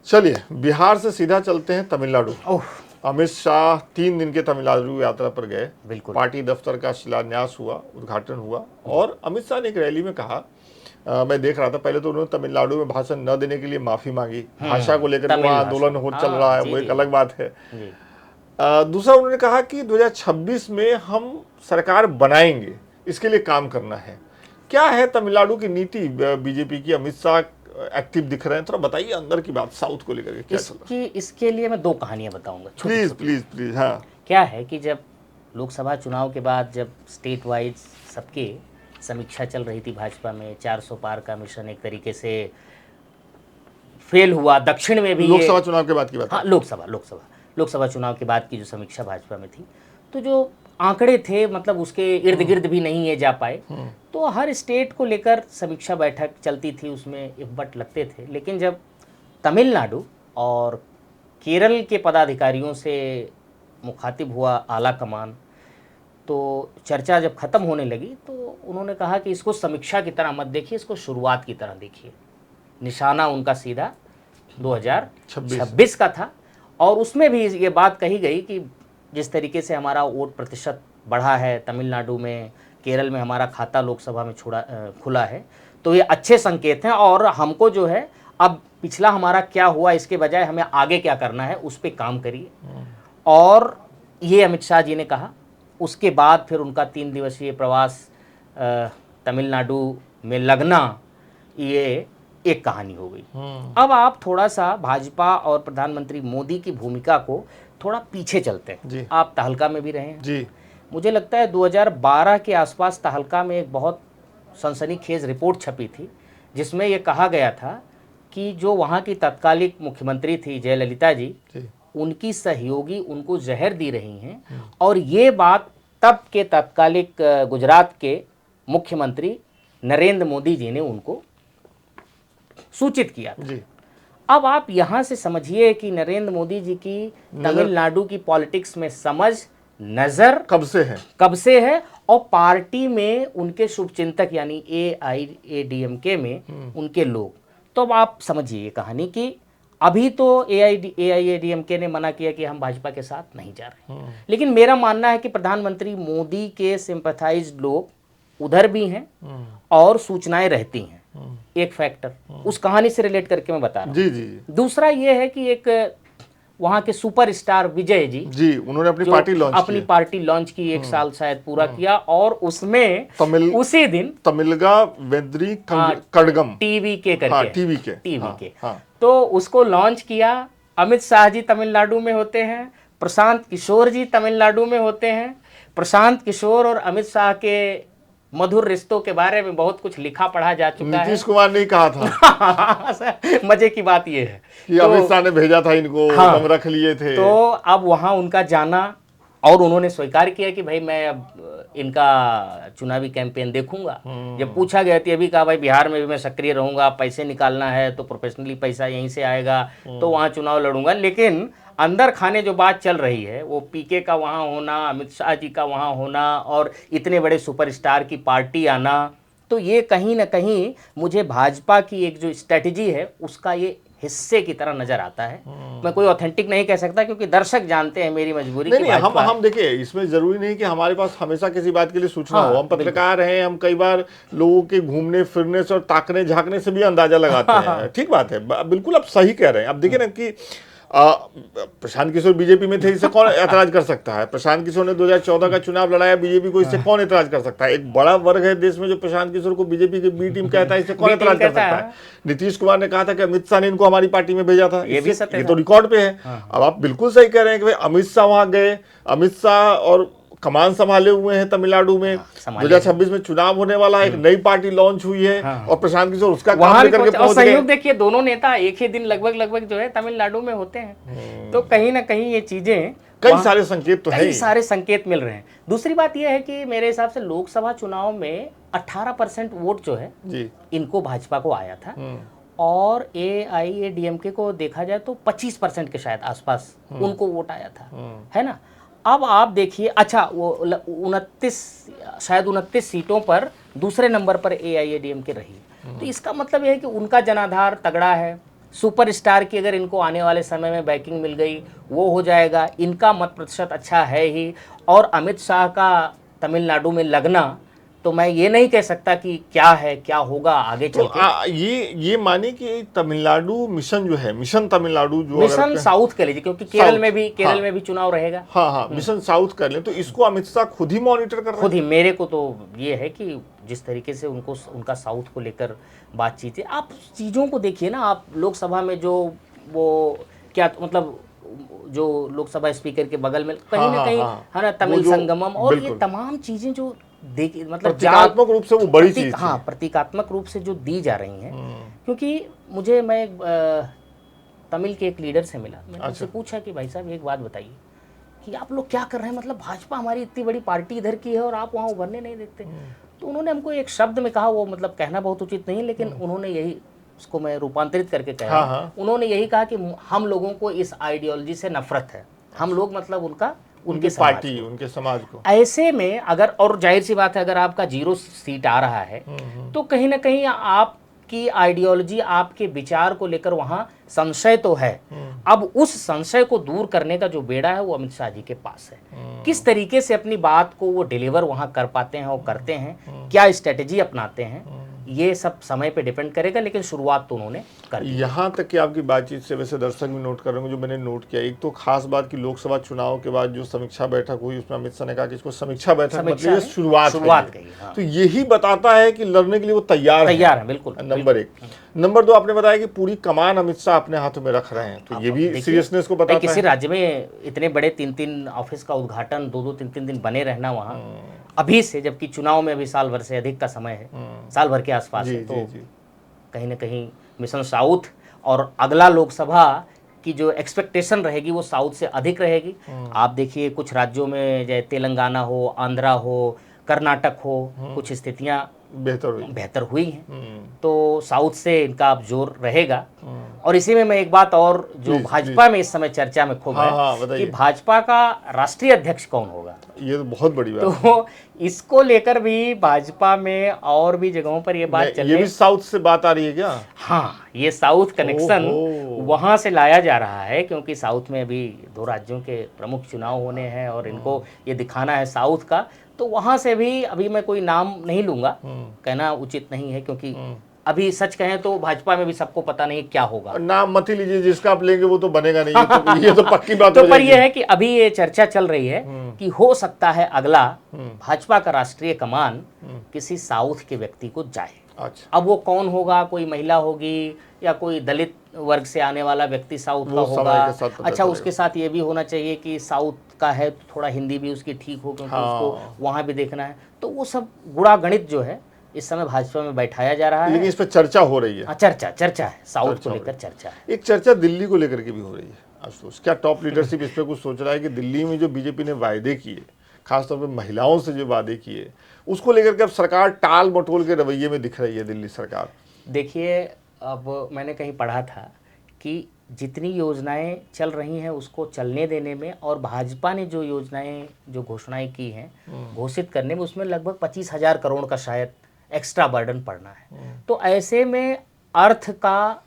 चलिए, बिहार से सीधा चलते हैं तमिलनाडु। ओह, अमित शाह 3 दिन के तमिलनाडु यात्रा पर गए। बिल्कुल। पार्टी दफ्तर का शिलान्यास हुआ, उद्घाटन हुआ और अमित शाह ने एक रैली में कहा, मैं देख रहा था, पहले तो उन्होंने तमिलनाडु में भाषण न देने के लिए माफी मांगी। भाषा को लेकर तमिल वहाँ भाषा। आंदोलन हो चल रहा है, जी, वो एक जी। अलग बात है। जी। दूसरा उन्होंने कहा कि 2026 में हम सरकार बनाएंगे, इसके लिए काम करना है। क्या है तमिलनाडु की नीति बीजेपी की? अमित शाह एक्टिव दिख रहे हैं, थोड़ा बताइए अंदर की बात, साउथ को लेकर के क्या चल रहा है। इसके लिए मैं 2 कहानियां बताऊंगा। Please please please. हाँ, क्या है कि जब लोकसभा चुनाव के बाद जब स्टेट वाइज सबके समीक्षा चल रही थी भाजपा में, 400 पार का मिशन एक तरीके से फेल हुआ। दक्षिण में भी लोकसभा चुनाव के बाद की बात है। हाँ, लोकसभा चुनाव के बाद की जो समीक्षा भाजपा में थी, तो जो आंकड़े थे मतलब उसके इर्द गिर्द भी नहीं ये जा पाए। तो हर स्टेट को लेकर समीक्षा बैठक चलती थी, उसमें इफबट लगते थे। लेकिन जब तमिलनाडु और केरल के पदाधिकारियों से मुखातिब हुआ आला कमान, तो चर्चा जब ख़त्म होने लगी तो उन्होंने कहा कि इसको समीक्षा की तरह मत देखिए, इसको शुरुआत की तरह देखिए। निशाना उनका सीधा 2026 का था और उसमें भी ये बात कही गई कि जिस तरीके से हमारा वोट प्रतिशत बढ़ा है तमिलनाडु में, केरल में हमारा खाता लोकसभा में खुला है, तो ये अच्छे संकेत हैं और हमको जो है अब पिछला हमारा क्या हुआ इसके बजाय हमें आगे क्या करना है उस पर काम करिए। और ये अमित शाह जी ने कहा। उसके बाद फिर उनका 3 दिवसीय प्रवास तमिलनाडु में लगना, ये एक कहानी हो गई। अब आप थोड़ा सा भाजपा और प्रधानमंत्री मोदी की भूमिका को थोड़ा पीछे चलते हैं। आप तहलका में भी रहे हैं जी। मुझे लगता है 2012 के आसपास तहलका में एक बहुत सनसनीखेज रिपोर्ट छपी थी जिसमें ये कहा गया था कि जो वहाँ की तत्कालिक मुख्यमंत्री थी जयललिता जी, उनकी सहयोगी उनको जहर दे रही हैं। और ये बात तब के तत्कालिक गुजरात के मुख्यमंत्री नरेंद्र मोदी जी ने उनको सूचित किया था। जी। अब आप यहाँ से समझिए कि नरेंद्र मोदी जी की तमिलनाडु की पॉलिटिक्स में समझ, नज़र कब से है और पार्टी में उनके शुभचिंतक यानी AIADMK में उनके लोग। तो अब आप समझिए ये कहानी कि अभी तो AIADMK ने मना किया कि हम भाजपा के साथ नहीं जा रहे, लेकिन मेरा मानना है कि प्रधानमंत्री मोदी के सिंपैथाइज्ड लोग उधर भी हैं और सूचनाएं रहती हैं। एक फैक्टर उस कहानी से रिलेट करके मैं बता रहा हूँ। जी जी। दूसरा ये है कि एक वहाँ के सुपरस्टार विजय जी उन्होंने अपनी पार्टी लॉन्च की 1 साल शायद पूरा किया और उसमें उसी दिन तमिलगा वेद्री कड़गम टीवी के करके टीवी के तो उसको लॉन्च किया। अमित शाह जी तमिलनाडु में होते हैं, प्रशांत किशोर जी तमिलनाडु में होते हैं। प्रशांत किशोर और अमित शाह के मधुर रिश्तों के बारे में बहुत कुछ लिखा पढ़ा जा चुका है। नीतीश कुमार ने कहा था मजे की बात ये है कि अमित शाह ने भेजा था इनको, हम रख लिए थे। तो अब वहां उनका जाना और उन्होंने स्वीकार किया कि भाई मैं अब इनका चुनावी कैंपेन देखूंगा। जब पूछा गया तो ये भी कहा भाई बिहार में भी मैं सक्रिय रहूंगा, पैसे निकालना है तो प्रोफेशनली पैसा यहीं से आएगा तो वहाँ चुनाव लड़ूंगा। लेकिन अंदर खाने जो बात चल रही है वो पीके का वहाँ होना, अमित शाह जी का वहाँ होना और इतने बड़े सुपरस्टार की पार्टी आना, तो ये कहीं ना कहीं मुझे भाजपा की एक जो स्ट्रेटजी है उसका ये हिस्से की तरह नजर आता है। मैं कोई ऑथेंटिक नहीं कह सकता क्योंकि दर्शक जानते हैं मेरी मजबूरी। नहीं, हम देखिए, इसमें जरूरी नहीं कि हमारे पास हमेशा किसी बात के लिए सूचना हो। हम पत्रकार हैं, हम कई बार लोगों के घूमने फिरने से और ताकने झांकने से भी अंदाजा लगाते हैं। ठीक बात है, बिल्कुल आप सही कह रहे हैं। अब देखिए ना कि प्रशांत किशोर बीजेपी में थे, इससे कौन ऐतराज कर सकता है? प्रशांत किशोर ने 2014 का चुनाव लड़ाया बीजेपी को, इससे कौन ऐतराज कर सकता है? एक बड़ा वर्ग है देश में जो प्रशांत किशोर को बीजेपी की बी टीम कहता है, इससे कौन ऐतराज कर सकता है? नीतीश कुमार ने कहा था कि अमित शाह ने इनको हमारी पार्टी में भेजा था, ये तो रिकॉर्ड पे है। अब आप बिल्कुल सही कह रहे हैं कि भाई अमित शाह वहां गए, अमित शाह और कमान संभाले हुए हैं तमिलनाडु में। 2026 में चुनाव होने वाला है, एक नई पार्टी लॉन्च हुई है और प्रशांत किशोर उसका काम लेकर के पहुंच गए। सहयोग देखिए, दोनों नेता एक ही दिन लगभग जो है तमिलनाडु में होते हैं। तो कहीं ना कहीं ये चीजें कई सारे संकेत तो है, कई सारे संकेत मिल रहे हैं। दूसरी बात यह है कि मेरे हिसाब से लोकसभा चुनाव में 18% वोट जो है जी इनको भाजपा को आया था और AIADMK को देखा जाए तो 25% के शायद आसपास उनको वोट आया था, है ना। अब आप देखिए, अच्छा वो 29 सीटों पर दूसरे नंबर पर AIADMK रही। तो इसका मतलब यह है कि उनका जनाधार तगड़ा है। सुपरस्टार की अगर इनको आने वाले समय में बैकिंग मिल गई वो हो जाएगा। इनका मत प्रतिशत अच्छा है ही। और अमित शाह का तमिलनाडु में लगना तो मैं ये नहीं कह सकता कि क्या है, क्या होगा आगे चल के। ये माने कि तमिलनाडु मिशन जो है, मिशन तमिलनाडु जो मिशन साउथ कह लीजिए, क्योंकि केरल में भी चुनाव रहेगा। हाँ, मिशन साउथ कर लें तो इसको अमित शाह खुद ही मॉनिटर कर रहे हैं। खुद ही। मेरे को तो ये है कि जिस तरीके से उनका साउथ को लेकर बातचीत है, आप चीज़ों को देखिए ना। आप लोकसभा में जो वो क्या मतलब जो लोकसभा स्पीकर के बगल में कहीं ना कहीं है ना तमिल संगमम और ये तमाम चीजें जो देखिए मतलब प्रतीकात्मक रूप से वो बड़ी चीज, हाँ प्रतीकात्मक रूप से जो दी जा रही हैं। क्योंकि मुझे मैं तमिल के एक लीडर से मिला, मैंने उनसे पूछा कि भाई साहब एक बात बताइए कि आप लोग क्या कर रहे हैं, मतलब भाजपा हमारी इतनी बड़ी पार्टी इधर की है और आप वहाँ उभरने नहीं देते। तो उन्होंने हमको एक शब्द में कहा, वो मतलब कहना बहुत उचित नहीं लेकिन उन्होंने यही, उसको मैं रूपांतरित करके कहा, उन्होंने यही कहा कि हम लोगों को इस आइडियोलॉजी से नफरत है। हम लोग मतलब उनके पार्टी, उनके समाज को। ऐसे में अगर, और जाहिर सी बात है अगर आपका 0 सीट आ रहा है तो कहीं ना कहीं आपकी आइडियोलॉजी, आपके विचार को लेकर वहां संशय तो है। अब उस संशय को दूर करने का जो बेड़ा है वो अमित शाह जी के पास है। किस तरीके से अपनी बात को वो डिलीवर वहां कर पाते हैं और करते हैं, क्या स्ट्रेटेजी अपनाते हैं, ये सब समय पे डिपेंड करेगा। लेकिन शुरुआत तो उन्होंने कर दी। यहाँ तक कि आपकी बातचीत से वैसे दर्शक भी नोट कर रहे होंगे, जो मैंने नोट किया, एक तो खास बात कि लोकसभा चुनाव के बाद जो समीक्षा बैठक हुई उसमें अमित शाह ने कहा कि इसको समीक्षा बैठक मतलब ये शुरुआत कही। हाँ। तो यही बताता है कि लड़ने के लिए वो तैयार है। बिल्कुल। नंबर 1। नंबर 2, आपने बताया कि पूरी कमान अमित शाह अपने हाथों में रख रहे हैं, तो ये भी सीरियसनेस को बताता है। किसी राज्य में इतने बड़े 3-3 ऑफिस का उद्घाटन 2-2 3-3 दिन बने रहना वहाँ अभी से, जबकि चुनाव में अभी साल भर से अधिक का समय है, साल भर के आसपास है, तो कहीं ना कहीं मिशन साउथ और अगला लोकसभा की जो एक्सपेक्टेशन रहेगी वो साउथ से अधिक रहेगी। आप देखिए कुछ राज्यों में जैसे तेलंगाना हो, आंध्रा हो, कर्नाटक हो, कुछ स्थितियां बेहतर हुई हैं। तो साउथ से इनका अब जोर रहेगा। और इसी में मैं एक बात और जो भाजपा में इस समय चर्चा में खूब है कि भाजपा का राष्ट्रीय अध्यक्ष कौन होगा। ये तो बहुत बड़ी बात है। तो इसको लेकर भी भाजपा में और भी जगहों पर ये बात चल रही है। ये भी साउथ से बात आ रही है क्या? हाँ, ये साउथ कनेक्शन वहां से लाया जा रहा है क्योंकि साउथ में अभी 2 राज्यों के प्रमुख चुनाव होने हैं और इनको ये दिखाना है साउथ का। तो वहां से भी, अभी मैं कोई नाम नहीं लूंगा, कहना उचित नहीं है क्योंकि अभी सच कहें तो भाजपा में भी सबको पता नहीं क्या होगा। नाम मत ही लीजिए, जिसका आप लेंगे वो तो बनेगा नहीं। ये तो पक्की बात तो पर यह है कि अभी ये चर्चा चल रही है कि हो सकता है अगला भाजपा का राष्ट्रीय कमान किसी साउथ के व्यक्ति को जाए। अच्छा, अब वो कौन होगा, कोई महिला होगी या कोई दलित वर्ग से आने वाला व्यक्ति साउथ का वो समय होगा। के साथ पता अच्छा, चलेगा। उसके साथ ये भी होना चाहिए कि साउथ का है तो थोड़ा हिंदी भी उसकी ठीक हो, क्योंकि उसको हाँ। वहाँ भी देखना है। तो वो सब गुणा गणित जो है इस समय भाजपा में बैठाया जा रहा लेकिन है। इस पर चर्चा हो रही है। हाँ, चर्चा है, साउथ चर्चा को हो लेकर रही चर्चा है। एक चर्चा दिल्ली को लेकर के भी हो रही है आशुतोष, क्या टॉप लीडरशिप इस पर कुछ सोच रहा है कि दिल्ली में जो बीजेपी ने वायदे किए, खासतौर पे महिलाओं से जो वादे किए, उसको लेकर के अब सरकार टाल मटोल के रवैये में दिख रही है दिल्ली सरकार? देखिए, अब मैंने कहीं पढ़ा था कि जितनी योजनाएं चल रही हैं उसको चलने देने में, और भाजपा ने जो योजनाएं, जो घोषणाएं की हैं घोषित करने में, उसमें लगभग 25,000 करोड़ का शायद एक्स्ट्रा बर्डन पड़ना है। तो ऐसे में अर्थ का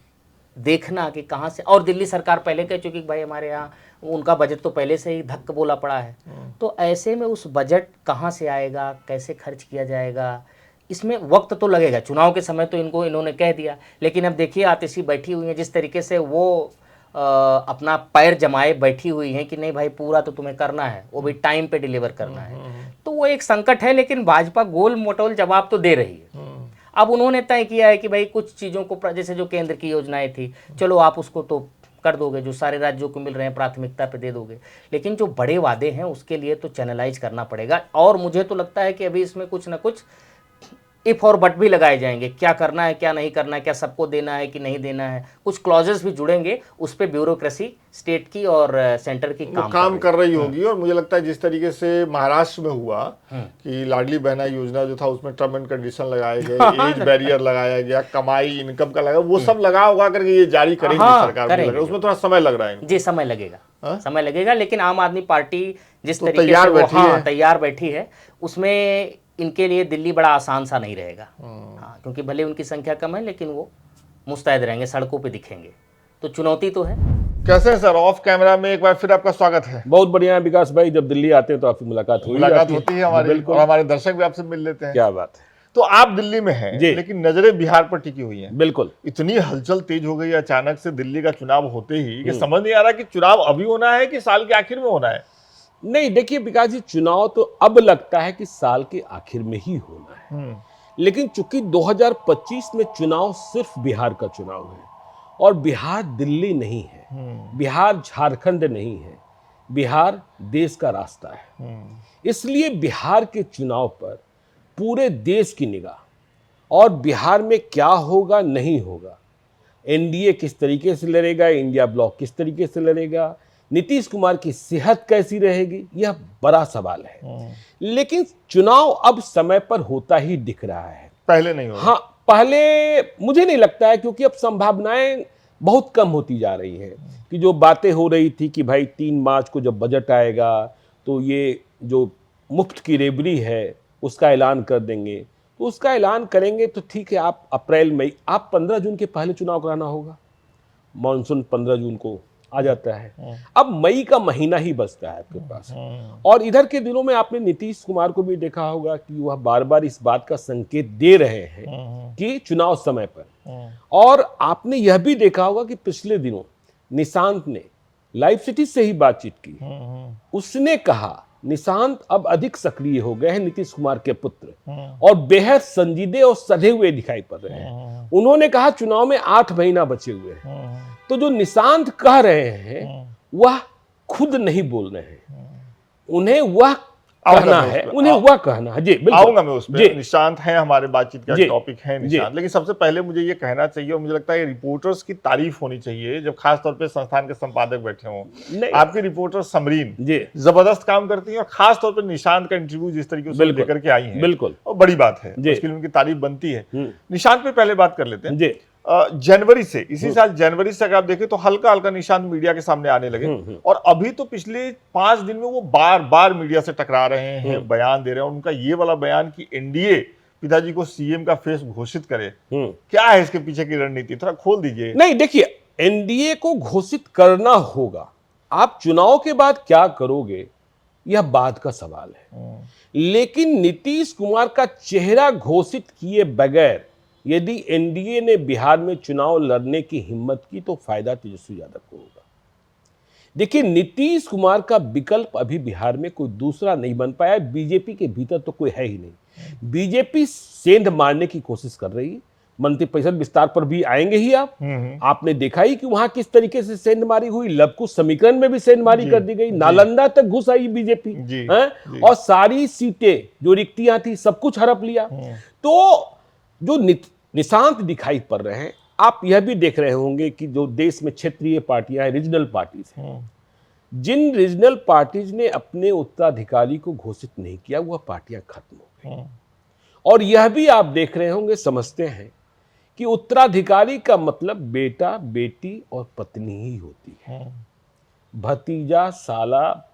देखना कि कहाँ से, और दिल्ली सरकार पहले कह चुकी कि भाई हमारे यहाँ उनका बजट तो पहले से ही धक्का बोला पड़ा है। तो ऐसे में उस बजट कहाँ से आएगा, कैसे खर्च किया जाएगा, इसमें वक्त तो लगेगा। चुनाव के समय तो इन्होंने कह दिया, लेकिन अब देखिए आतिशी बैठी हुई हैं, जिस तरीके से वो अपना पैर जमाए बैठी हुई हैं कि नहीं भाई पूरा तो तुम्हें करना है, वो भी टाइम पे डिलीवर करना है। तो वो एक संकट है, लेकिन भाजपा गोल मोटोल जवाब तो दे रही है। अब उन्होंने तय किया है कि भाई कुछ चीज़ों को, जैसे जो केंद्र की योजनाएं थी, चलो आप उसको तो कर दोगे, जो सारे राज्यों को मिल रहे हैं प्राथमिकता पे दे दोगे, लेकिन जो बड़े वादे हैं उसके लिए तो चैनलाइज करना पड़ेगा। और मुझे तो लगता है कि अभी इसमें कुछ ना कुछ इफ और बट भी लगाए जाएंगे, क्या करना है क्या नहीं करना है, क्या सबको देना है कि नहीं देना है, कुछ क्लॉजेस भी जुड़ेंगे। उस पर ब्यूरोक्रेसी स्टेट की और सेंटर की काम कर रही होगी। और मुझे लगता है जिस तरीके से महाराष्ट्र में हुआ कि लाडली बहना योजना जो था उसमें टर्म एंड कंडीशन लगाए गए, एज बैरियर लगाया गया, कमाई इनकम का लगा, वो सब लगा होगा करके ये जारी करेंगे सरकार, मुझे लग रहा है उसमें थोड़ा समय लग रहा है। जी, समय लगेगा, समय लगेगा, लेकिन आम आदमी पार्टी जिस तो तरीके तैयार से बैठी है। तैयार बैठी है, उसमें इनके लिए दिल्ली बड़ा आसान सा नहीं रहेगा। हाँ, क्योंकि भले उनकी संख्या कम है लेकिन वो मुस्तैद रहेंगे, सड़कों पे दिखेंगे, तो चुनौती तो है। कैसे हैं सर? ऑफ कैमरा में एक बार फिर आपका स्वागत है। बहुत बढ़िया है विकास भाई, जब दिल्ली आते हैं तो आपकी मुलाकात होती है हमारी, बिल्कुल, और हमारे दर्शक भी आपसे मिल लेते हैं। क्या बात है। तो आप दिल्ली में हैं, लेकिन नजरें बिहार पर टिकी हुई हैं। बिल्कुल, इतनी हलचल तेज हो गई अचानक से दिल्ली का चुनाव होते ही कि समझ नहीं आ रहा कि चुनाव अभी होना है कि साल के आखिर में होना है। नहीं देखिए विकास जी, चुनाव तो अब लगता है कि साल के आखिर में ही होना है, लेकिन चूंकि 2025 में चुनाव सिर्फ बिहार का चुनाव है, और बिहार दिल्ली नहीं है, बिहार झारखंड नहीं है, बिहार देश का रास्ता है। इसलिए बिहार के चुनाव पर पूरे देश की निगाह, और बिहार में क्या होगा नहीं होगा, एनडीए किस तरीके से लड़ेगा, इंडिया ब्लॉक किस तरीके से लड़ेगा, नीतीश कुमार की सेहत कैसी रहेगी, यह बड़ा सवाल है। लेकिन चुनाव अब समय पर होता ही दिख रहा है, पहले नहीं होगा। हाँ, पहले मुझे नहीं लगता है, क्योंकि अब संभावनाएं बहुत कम होती जा रही हैं। कि जो बातें हो रही थी कि भाई 3 मार्च को जब बजट आएगा तो ये जो मुफ्त की रेवड़ी है उसका ऐलान कर देंगे, तो उसका ऐलान करेंगे तो ठीक है, आप अप्रैल मई, आप 15 जून के पहले चुनाव कराना होगा। मानसून 15 जून को आ जाता है, अब मई का महीना ही बचता है आपके पास। और इधर के दिनों में आपने नीतीश कुमार को भी देखा होगा कि वह बार बार इस बात का संकेत दे रहे हैं कि चुनाव समय पर। और आपने यह भी देखा होगा कि पिछले दिनों निशांत ने लाइव सिटी से ही बातचीत की, उसने कहा निशांत अब अधिक सक्रिय हो गए हैं नीतीश कुमार के पुत्र, और बेहद संजीदे और सधे हुए दिखाई पड़ रहे हैं। उन्होंने कहा चुनाव में 8 महीना बचे हुए हैं। तो जो निशांत कह रहे हैं वह खुद नहीं बोल रहे हैं, उन्हें वह कहना है, उन्हें वह कहना है। जी बिल्कुल, आऊंगा मैं उस पर। निशांत हैं, हमारे बातचीत का टॉपिक है निशांत, लेकिन सबसे पहले मुझे ये कहना चाहिए, और मुझे लगता है रिपोर्टर्स की तारीफ होनी चाहिए जब खास तौर पे संस्थान के संपादक बैठे हों। आपकी रिपोर्टर समरीन जबरदस्त काम करती हैं, और खास तौर पर निशांत का इंटरव्यू जिस तरीके से लेकर के आई है, बिल्कुल, और बड़ी बात है, उसके लिए उनकी तारीफ बनती है। निशांत पे पहले बात कर लेते हैं। जनवरी से, इसी साल जनवरी से अगर आप देखें तो हल्का हल्का निशांत मीडिया के सामने आने लगे, और अभी तो पिछले 5 दिन में वो बार बार मीडिया से टकरा रहे हैं, बयान दे रहे हैं। उनका ये वाला बयान कि एनडीए पिताजी को सीएम का फेस घोषित करे, क्या है इसके पीछे की रणनीति, थोड़ा खोल दीजिए। नहीं देखिए, एनडीए को घोषित करना होगा, आप चुनाव के बाद क्या करोगे यह बात का सवाल है। लेकिन नीतीश कुमार का चेहरा घोषित किए बगैर यदि एनडीए ने बिहार में चुनाव लड़ने की हिम्मत की तो फायदा तेजस्वी यादव को होगा। देखिए, नीतीश कुमार का विकल्प अभी बिहार में कोई दूसरा नहीं बन पाया, बीजेपी के भीतर तो कोई है ही नहीं। बीजेपी सेंध मारने की कोशिश कर रही है। मंत्रिपरिषद विस्तार पर भी आएंगे ही आप। आपने देखा ही कि वहां किस तरीके से सेंध मारी हुई, लवकुश समीकरण में भी सेंध मारी कर दी गई, नालंदा तक घुस आई बीजेपी और सारी सीटें जो रिक्तियां थी सब कुछ हड़प लिया। तो जो निशांत दिखाई पड़ रहे हैं, आप यह भी देख रहे होंगे कि जो देश में क्षेत्रीय पार्टियां, रीजनल पार्टीज हैं, जिन रीजनल पार्टीज ने अपने उत्तराधिकारी को घोषित नहीं किया, वह पार्टियां खत्म हो गई। और यह भी आप देख रहे होंगे, समझते हैं कि उत्तराधिकारी का मतलब बेटा, बेटी और पत्नी ही होती है। भतीजा, साला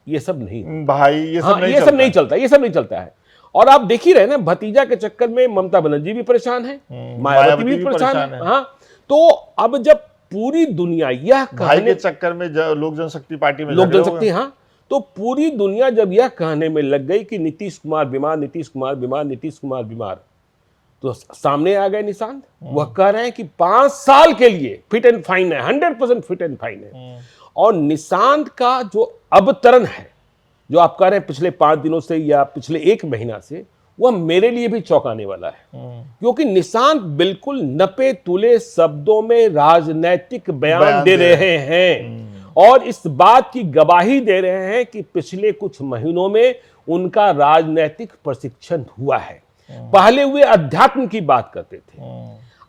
ये सब नहीं, भाई ये सब नहीं ये सब नहीं चलता है। और आप देख ही रहे ना, भतीजा के चक्कर में ममता बनर्जी भी परेशान है, मायावती भी परेशान है। हाँ, तो अब जब पूरी दुनिया यह भाई के चक्कर में लोक जनशक्ति पार्टी में लोक जनशक्ति, हाँ, तो पूरी दुनिया जब यह कहने में लग गई कि नीतीश कुमार बीमार, नीतीश कुमार बीमार, नीतीश कुमार बीमार, तो सामने आ गए निशांत। वह कह रहे हैं कि 5 साल के लिए फिट एंड फाइन है, 100% फिट एंड फाइन है। और निशांत का जो अवतरण है, जो आप कह रहे हैं पिछले 5 दिनों से या पिछले 1 महीना से, वह मेरे लिए भी चौंकाने वाला है। क्योंकि निशांत बिल्कुल नपे तुले शब्दों में राजनैतिक बयान दे रहे हैं और इस बात की गवाही दे रहे हैं कि पिछले कुछ महीनों में उनका राजनैतिक प्रशिक्षण हुआ है। पहले वे अध्यात्म की बात करते थे,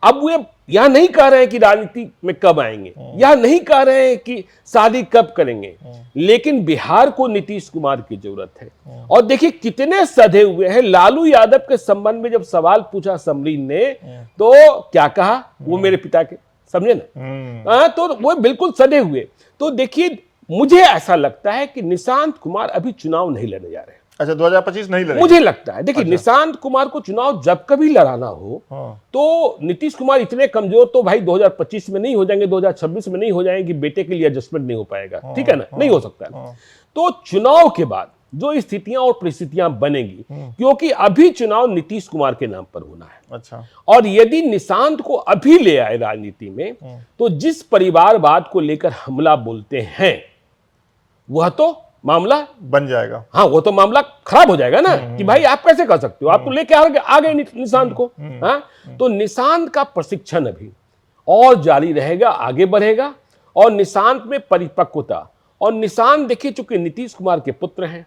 अब वे यह नहीं कह रहे हैं कि राजनीति में कब आएंगे, यह नहीं कह रहे हैं कि शादी कब करेंगे, लेकिन बिहार को नीतीश कुमार की जरूरत है। और देखिए कितने सधे हुए हैं। लालू यादव के संबंध में जब सवाल पूछा समरीन ने, तो क्या कहा, वो मेरे पिता के, समझे ना, तो वो बिल्कुल सधे हुए। तो देखिए, मुझे ऐसा लगता है कि निशांत कुमार अभी चुनाव नहीं लड़ने जा रहे हैं। अच्छा, 2025 नहीं लड़ेंगे? मुझे लगता है, देखिए, निशांत कुमार को चुनाव जब कभी लड़ाना हो तो नीतीश कुमार इतने कमजोर तो भाई 2025 में नहीं हो जाएंगे, 2026 में नहीं हो जाएंगे कि बेटे के लिए एडजस्टमेंट नहीं हो पाएगा, ठीक है ना, नहीं हो सकता है। तो चुनाव के बाद जो स्थितियां और परिस्थितियां बनेगी, क्योंकि अभी चुनाव नीतीश कुमार के नाम पर होना है। अच्छा, और यदि निशांत को अभी ले आए राजनीति में, तो जिस परिवारवाद को लेकर हमला बोलते हैं, वह तो मामला बन जाएगा। हाँ, वो तो मामला खराब हो जाएगा ना, कि भाई आप कैसे कर सकते हो, आप तो लेके आ गए निशांत को। हाँ, तो निशांत का प्रशिक्षण अभी और जारी रहेगा, आगे बढ़ेगा। और निशांत में परिपक्वता, और निशांत देखिए चूंकि नीतीश कुमार के पुत्र हैं,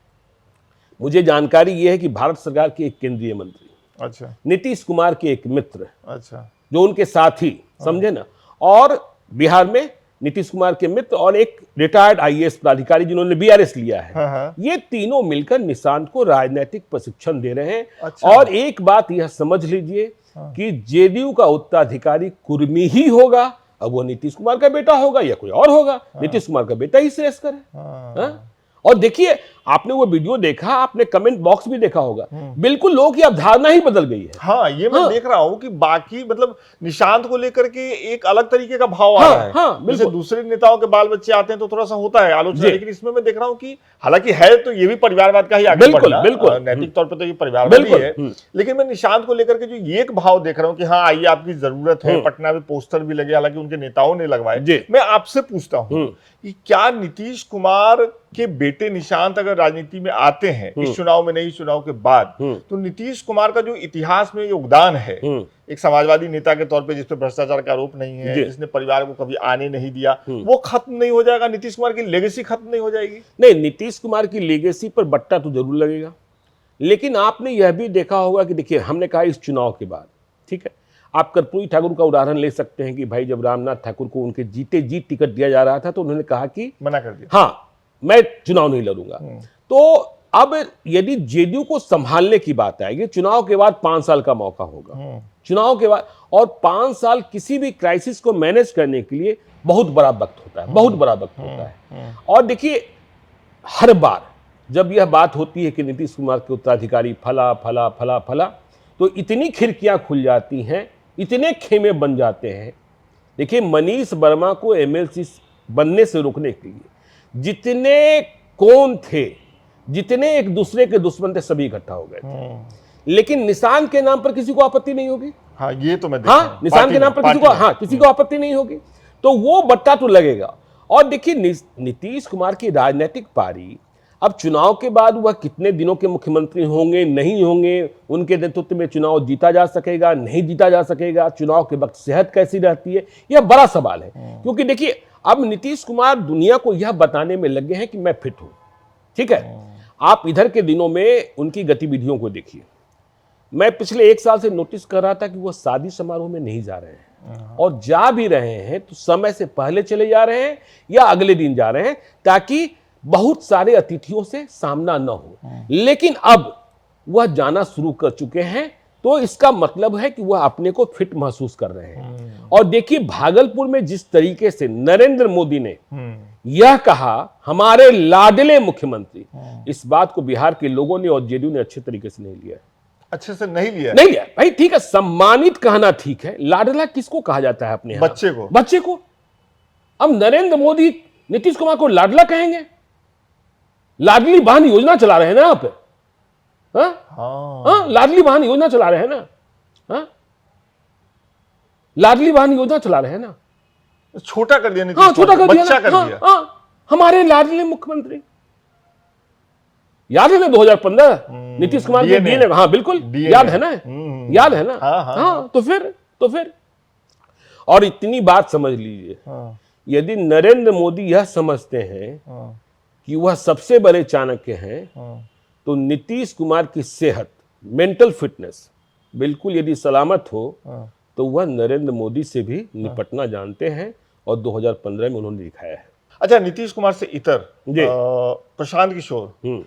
मुझे जानकारी यह है कि भारत सरकार के एक केंद्रीय मंत्री, अच्छा, नीतीश कुमार के एक मित्र, अच्छा, जो उनके साथी, समझे ना, और बिहार में नीतीश कुमार के मित्र और एक रिटायर्ड आईएएस पदाधिकारी जिन्होंने बीआरएस लिया है, ये तीनों मिलकर निशांत को राजनीतिक प्रशिक्षण दे रहे हैं। अच्छा। और एक बात यह समझ लीजिए कि जेडीयू का उत्तराधिकारी कुर्मी ही होगा। अब वो नीतीश कुमार का बेटा होगा या कोई और होगा, नीतीश कुमार का बेटा ही श्रेष्ठ है। और देखिए, आपने वो वीडियो देखा, आपने कमेंट बॉक्स भी देखा होगा, बिल्कुल लोगों की अवधारणा ही बदल गई है। हाँ, ये मैं देख रहा हूँ कि बाकी मतलब निशांत को लेकर के एक अलग तरीके का भाव आ रहा है। जैसे दूसरे नेताओं के बाल बच्चे आते हैं तो थोड़ा सा होता है आलोचना, लेकिन इसमें मैं देख रहा हूँ कि हालांकि है तो ये भी परिवारवाद का ही आगे बढ़ना, बिल्कुल नैतिक तौर पर तो ये परिवारवाद ही है, लेकिन मैं निशांत को लेकर के जो ये एक भाव देख रहा हूँ कि हाँ आइए आपकी जरूरत है, पटना में पोस्टर भी लगे, हालांकि उनके नेताओं ने लगवाए। मैं आपसे पूछता हूँ कि क्या नीतीश कुमार के बेटे निशांत अगर राजनीति में आते हैं इस चुनाव में, नहीं चुनाव के बाद, तो नीतीश कुमार का जो इतिहास में योगदान है, एक समाजवादी नेता के तौर पे जिस पे भ्रष्टाचार का आरोप नहीं है, जिसने परिवार को कभी आने नहीं दिया, वो खत्म नहीं हो जाएगा? नीतीश कुमार की लेगेसी खत्म नहीं हो जाएगी? नहीं, नीतीश कुमार की लेगेसी पर बट्टा तो जरूर लगेगा, लेकिन आपने यह भी देखा होगा कि देखिए, हमने कहा इस चुनाव के बाद, ठीक है, आप कर्पूरी ठाकुर का उदाहरण ले सकते हैं कि भाई जब रामनाथ ठाकुर को उनके जीते जीत टिकट दिया जा रहा था तो उन्होंने कहा कि मना कर दिया, हाँ मैं चुनाव नहीं लड़ूंगा। तो अब यदि जेडीयू को संभालने की बात आएगी, चुनाव के बाद 5 साल का मौका होगा, चुनाव के बाद, और 5 साल किसी भी क्राइसिस को मैनेज करने के लिए बहुत बड़ा वक्त होता है, बहुत बड़ा वक्त होता है। और देखिए, हर बार जब यह बात होती है कि नीतीश कुमार के उत्तराधिकारी फला फला फला फला, तो इतनी खिड़कियां खुल जाती हैं, इतने खेमे बन जाते हैं। देखिए, मनीष वर्मा को एमएलसी बनने से रोकने के लिए जितने कौन थे, जितने एक दूसरे के दुश्मन थे, सभी इकट्ठा हो गए थे। लेकिन निशांत के नाम पर किसी को आपत्ति नहीं होगी। हाँ, ये तो मैं हाँ, निशांत के नाम पर किसी को आपत्ति नहीं होगी, तो वो बट्टा तो लगेगा। और देखिए, नीतीश कुमार की राजनीतिक पारी अब चुनाव के बाद वह कितने दिनों के मुख्यमंत्री होंगे नहीं होंगे, उनके नेतृत्व में चुनाव जीता जा सकेगा नहीं जीता जा सकेगा, चुनाव के वक्त सेहत कैसी रहती है, यह बड़ा सवाल है। क्योंकि देखिए अब नीतीश कुमार दुनिया को यह बताने में लगे हैं कि मैं फिट हूं। ठीक है, आप इधर के दिनों में उनकी गतिविधियों को देखिए। मैं पिछले 1 साल से नोटिस कर रहा था कि वह शादी समारोह में नहीं जा रहे हैं, और जा भी रहे हैं तो समय से पहले चले जा रहे हैं या अगले दिन जा रहे हैं, ताकि बहुत सारे अतिथियों से सामना न हो। लेकिन अब वह जाना शुरू कर चुके हैं, तो इसका मतलब है कि वह अपने को फिट महसूस कर रहे हैं। और देखिए भागलपुर में जिस तरीके से नरेंद्र मोदी ने यह कहा, हमारे लाडले मुख्यमंत्री, इस बात को बिहार के लोगों ने और जेडीयू ने अच्छे तरीके से नहीं लिया। अच्छे से नहीं लिया भाई। ठीक है, सम्मानित कहना ठीक है, लाडला किसको कहा जाता है अपने यहाँ? बच्चे को। अब नरेंद्र मोदी नीतीश कुमार को लाडला कहेंगे? लाडली बहन योजना चला रहे हैं ना आप? लाडली बहन योजना चला रहे हैं ना? लाडली बहन योजना चला रहे हैं ना? छोटा कर दिया, छोटा कर दिया, बच्चा कर दिया। हमारे लाडले मुख्यमंत्री, याद है ना 2015 नीतीश कुमार के डीएनए? हाँ बिल्कुल याद है ना, याद है ना। हाँ तो फिर और इतनी बात समझ लीजिए, यदि नरेंद्र मोदी यह समझते हैं कि वह सबसे बड़े चाणक्य हैं, तो नीतीश कुमार की सेहत, मेंटल फिटनेस बिल्कुल यदि सलामत हो, तो वह नरेंद्र मोदी से भी निपटना जानते हैं, और 2015 में उन्होंने दिखाया है। अच्छा, नीतीश कुमार से इतर प्रशांत किशोर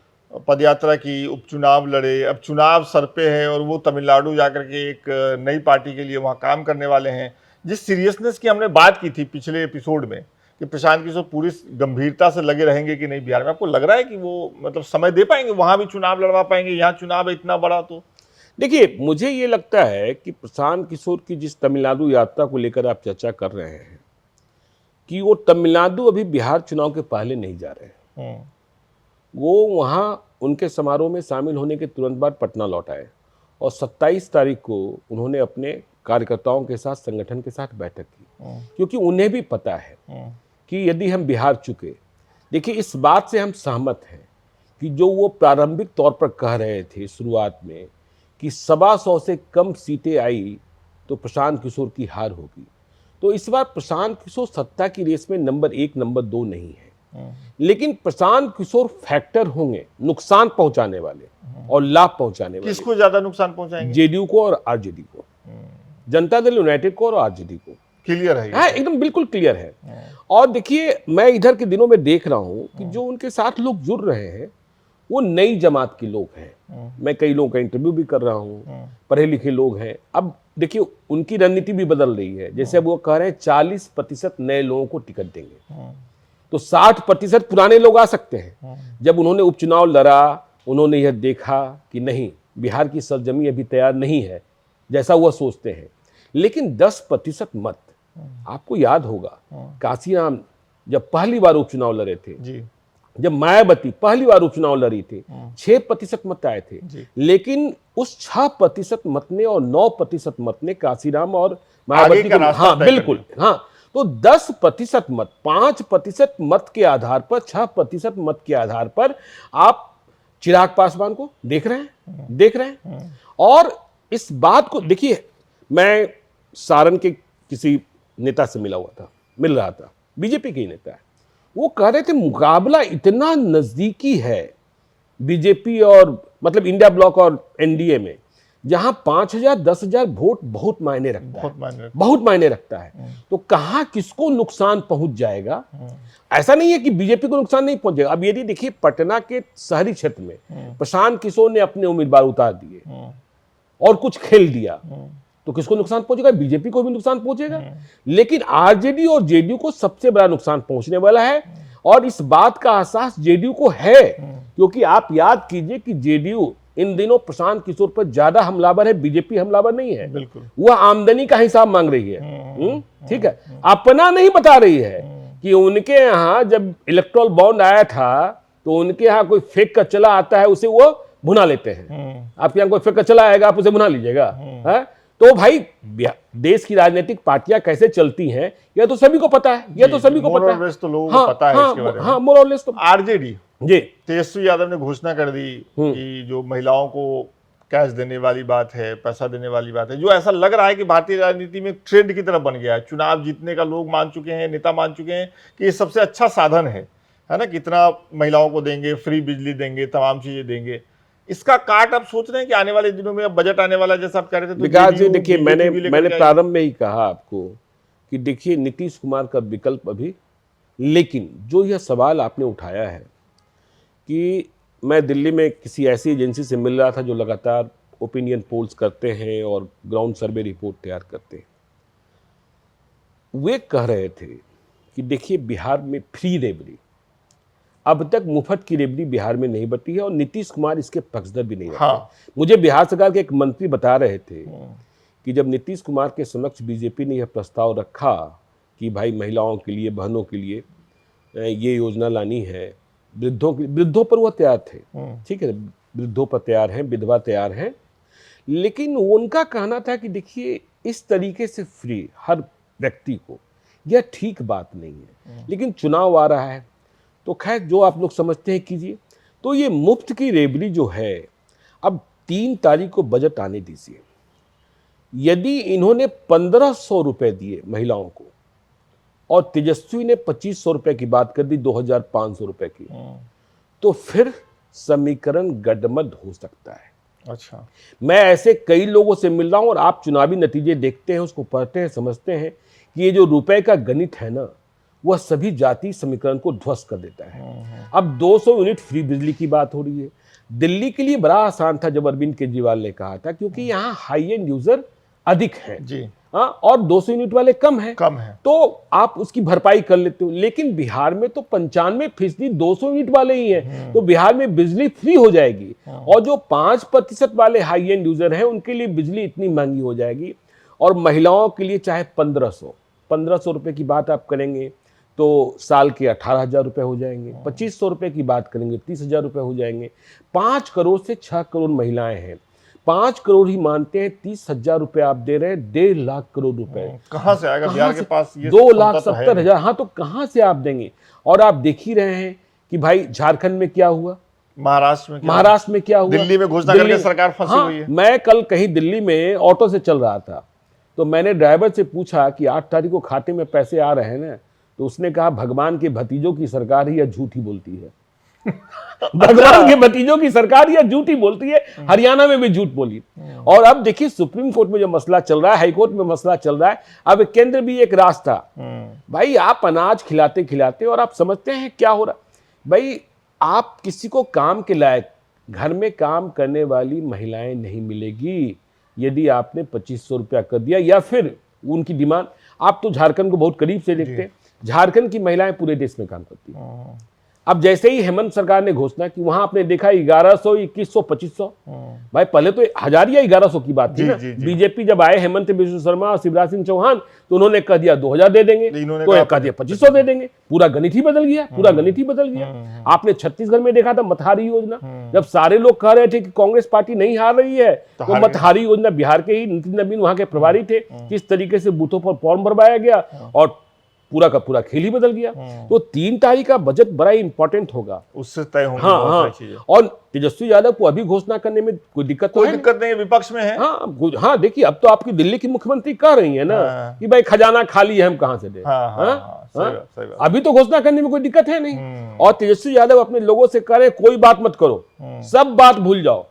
पदयात्रा की, उपचुनाव लड़े, अब चुनाव सर पे है और वो तमिलनाडु जाकर के एक नई पार्टी के लिए वहाँ काम करने वाले हैं। जिस सीरियसनेस की हमने बात की थी पिछले एपिसोड में कि प्रशांत किशोर पूरी गंभीरता से लगे रहेंगे कि नहीं बिहार में, आपको लग रहा है कि वो मतलब समय दे पाएंगे, वहाँ भी चुनाव लड़वा पाएंगे? यहाँ चुनाव है इतना बड़ा। तो देखिए मुझे ये लगता है कि प्रशांत किशोर की जिस तमिलनाडु यात्रा को लेकर आप चर्चा कर रहे हैं, कि वो तमिलनाडु अभी बिहार चुनाव के पहले नहीं जा रहे हैं। वो वहाँ उनके समारोह में शामिल होने के तुरंत बाद पटना लौट आए, और 27 तारीख को उन्होंने अपने कार्यकर्ताओं के साथ, संगठन के साथ बैठक की, क्योंकि उन्हें भी पता है कि यदि हम बिहार चुके, देखिए इस बात से हम सहमत हैं कि जो वो प्रारंभिक तौर पर कह रहे थे शुरुआत में कि 125 से कम सीटें आई तो प्रशांत किशोर की हार होगी, तो इस बार प्रशांत किशोर सत्ता की रेस में नंबर 1 नंबर 2 नहीं है, लेकिन प्रशांत किशोर फैक्टर होंगे नुकसान पहुंचाने वाले और लाभ पहुंचाने वाले। किसको ज्यादा नुकसान पहुंचाएंगे? जेडीयू को और आरजेडी को, जनता दल यूनाइटेड को और आरजेडी को। क्लियर है? हाँ एकदम बिल्कुल क्लियर है। और देखिए मैं इधर के दिनों में देख रहा हूं कि जो उनके साथ लोग जुड़ रहे हैं वो नई जमात के लोग हैं। मैं कई लोगों का इंटरव्यू भी कर रहा हूं, पढ़े लिखे लोग हैं। अब देखिए उनकी रणनीति भी बदल रही है, जैसे अब वो कह रहे हैं 40% नए लोगों को टिकट देंगे, तो 60% पुराने लोग आ सकते हैं। जब उन्होंने उपचुनाव लड़ा, उन्होंने यह देखा कि नहीं, बिहार की सरजमी अभी तैयार नहीं है जैसा वह सोचते हैं, लेकिन 10% मत, आपको याद होगा काशीराम जब पहली बार उपचुनाव लड़े थे जी, जब मायावती पहली बार उपचुनाव लड़ी थी, 6% मत आए थे, लेकिन उस 6% मत ने और 9% मत ने काशीराम और मायावती को, हाँ बिल्कुल, हाँ, तो 10% मत, 5% मत के आधार पर, 6% मत के आधार पर आप चिराग पासवान को देख रहे हैं। और इस बात को देखिए, मैं सारण के किसी नेता से मिल रहा था, बीजेपी के नेता है, वो कह रहे थे मुकाबला इतना नजदीकी है बीजेपी और मतलब इंडिया ब्लॉक और एनडीए में, जहां 5,000 10,000 वोट बहुत मायने रखता है। तो कहां किसको नुकसान पहुंच जाएगा? ऐसा नहीं है कि बीजेपी को नुकसान नहीं पहुंचेगा। अब यदि देखिए पटना के शहरी क्षेत्र में प्रशांत किशोर ने अपने उम्मीदवार उतार दिए और कुछ खेल दिया, तो किसको नुकसान पहुंचेगा? बीजेपी को भी नुकसान पहुंचेगा, लेकिन आरजेडी और जेडीयू को सबसे बड़ा नुकसान पहुंचने वाला है। और इस बात का एहसास जेडीयू को है, क्योंकि आप याद कीजिए कि जेडीयू इन दिनों प्रशांत किशोर पर ज्यादा हमलावर है, बीजेपी हमलावर नहीं है। बिल्कुल, वह आमदनी का हिसाब मांग रही है, ठीक है, अपना नहीं बता रही है कि उनके यहाँ जब इलेक्ट्रोल बॉन्ड आया था तो उनके यहाँ कोई फेक का चला आता है, उसे वो भुना लेते हैं। आपके यहाँ कोई फेक का चला आएगा, आप उसे भुना लीजिएगा, है? तो भाई देश की राजनीतिक पार्टियां कैसे चलती हैं यह तो सभी को पता है, यह तो सभी को पता है। तो लोगों को पता है इसके बारे में। हाँ, मोर और लेस तो आरजेडी जी तेजस्वी यादव ने घोषणा कर दी कि जो महिलाओं को कैश देने वाली बात है, पैसा देने वाली बात है, जो ऐसा लग रहा है कि भारतीय राजनीति में ट्रेंड की तरफ बन गया है। चुनाव जीतने का लोग मान चुके हैं, नेता मान चुके हैं कि ये सबसे अच्छा साधन है ना, कितना महिलाओं को देंगे, फ्री बिजली देंगे, तमाम चीजें देंगे। इसका काट आप सोच रहे हैं कि आने वाले दिनों में अब बजट आने वाला, जैसा आप कह रहे थे, तो विकास जी देखिए, BJP भी मैंने प्रारंभ में ही कहा आपको कि देखिए नीतीश कुमार का विकल्प अभी, लेकिन जो यह सवाल आपने उठाया है कि मैं दिल्ली में किसी ऐसी एजेंसी से मिल रहा था जो लगातार ओपिनियन पोल्स करते हैं और ग्राउंड सर्वे रिपोर्ट तैयार करते हैं, वे कह रहे थे कि देखिए बिहार में फ्री रेबड़ी, अब तक मुफ्त की रेबड़ी बिहार में नहीं बटी है और नीतीश कुमार इसके पक्षधर भी नहीं रहे। मुझे बिहार सरकार के एक मंत्री बता रहे थे कि जब नीतीश कुमार के समक्ष बीजेपी ने यह प्रस्ताव रखा कि भाई महिलाओं के लिए, बहनों के लिए ये योजना लानी है, वृद्धों पर वो तैयार थे, ठीक है, वृद्धों पर तैयार हैं, विधवा तैयार हैं, लेकिन उनका कहना था कि देखिए इस तरीके से फ्री हर व्यक्ति को यह ठीक बात नहीं है, लेकिन चुनाव आ रहा है तो खैर जो आप लोग समझते हैं कीजिए। तो ये मुफ्त की रेबड़ी जो है, अब 3 तारीख को बजट आने दीजिए, यदि इन्होंने 1500 रुपए दिए महिलाओं को और तेजस्वी ने 2500 रुपए की बात कर दी, 2500 रुपए की, तो फिर समीकरण गडमड हो सकता है। अच्छा, मैं ऐसे कई लोगों से मिल रहा हूं और आप चुनावी नतीजे देखते हैं, उसको पढ़ते हैं, समझते हैं कि ये जो रुपए का गणित है ना, वह सभी जाति समीकरण को ध्वस्त कर देता है। अब 200 यूनिट फ्री बिजली की बात हो रही है। दिल्ली के लिए बड़ा आसान था जब अरविंद केजरीवाल ने कहा था, क्योंकि यहाँ हाई एंड यूजर अधिक हैं जी, हाँ, और 200 यूनिट वाले कम है, तो आप उसकी भरपाई कर लेते हो। लेकिन बिहार में तो 95% 200 यूनिट वाले ही हैं, तो बिहार में बिजली फ्री हो जाएगी और जो 5% वाले हाई एंड यूजर हैं उनके लिए बिजली इतनी महंगी हो जाएगी। और महिलाओं के लिए चाहे 1500 रुपए की बात आप करेंगे तो साल के 18,000 रुपए हो जाएंगे, 2500 रुपए की बात करेंगे 30,000 रुपए हो जाएंगे। 5 करोड़ से 6 करोड़ महिलाएं हैं, 5 करोड़ ही मानते हैं, 30,000 रुपए आप दे रहे हैं, 1.5 लाख करोड़ रुपए कहां से आएगा? बिहार के पास ये 2,70,000, हाँ, तो कहां से आप देंगे? और आप देख ही रहे हैं कि भाई झारखंड में क्या हुआ, महाराष्ट्र में क्या हुआ, दिल्ली में घोषणा करके सरकार फंसी हुई है। मैं कल कहीं दिल्ली में ऑटो से चल रहा था तो मैंने ड्राइवर से पूछा कि 8 तारीख को खाते में पैसे आ रहे हैं ना, तो उसने कहा भगवान के भतीजों की सरकार ही यह झूठी बोलती है। भगवान के भतीजों की सरकार यह झूठी बोलती है, हरियाणा में भी झूठ बोली। और अब देखिए सुप्रीम कोर्ट में जो मसला चल रहा है, हाई कोर्ट में मसला चल रहा है, अब केंद्र भी एक रास्ता। भाई आप अनाज खिलाते खिलाते और आप समझते हैं क्या हो रहा, भाई आप किसी को काम के लायक घर में काम करने वाली महिलाएं नहीं मिलेगी यदि आपने 2500 रुपया कर दिया, या फिर उनकी डिमांड। आप तो झारखंड को बहुत करीब से देखते हैं, झारखंड की महिलाएं पूरे देश में काम करती हैं। अब जैसे ही हेमंत सरकार ने घोषणा की, वहां आपने देखा 1100, 2100, 2500, भाई पहले तो 1000 या 1100 की बात थी ना। बीजेपी जब आए हेमंत बिश्व शर्मा और शिवराज सिंह चौहान, तो उन्होंने कह दिया 2000 दे देंगे, तो कह दिया 2500 दे देंगे। पूरा गणित ही बदल गया, पूरा गणित ही बदल गया। आपने छत्तीसगढ़ में देखा था मतहारी योजना, जब सारे लोग कह रहे थे कि कांग्रेस पार्टी नहीं हार रही है, तो मतहारी योजना, बिहार के ही नितिन नवीन वहां के प्रभारी थे, किस तरीके से बूथों पर फॉर्म भरवाया गया और पूरा का पूरा खेल ही बदल गया। तो 3 तारीख का बजट बड़ा इंपॉर्टेंट होगा, उससे तय होंगी बहुत सारी चीजें। और तेजस्वी यादव को अभी घोषणा करने में कोई दिक्कत नहीं, विपक्ष में है। हाँ, देखिए अब तो आपकी दिल्ली की मुख्यमंत्री कह रही है ना कि भाई खजाना खाली है, हम कहां से दें। अभी तो घोषणा करने में कोई दिक्कत है नहीं। और तेजस्वी यादव अपने लोगों से कह रहे कोई बात मत करो, सब बात भूल जाओ,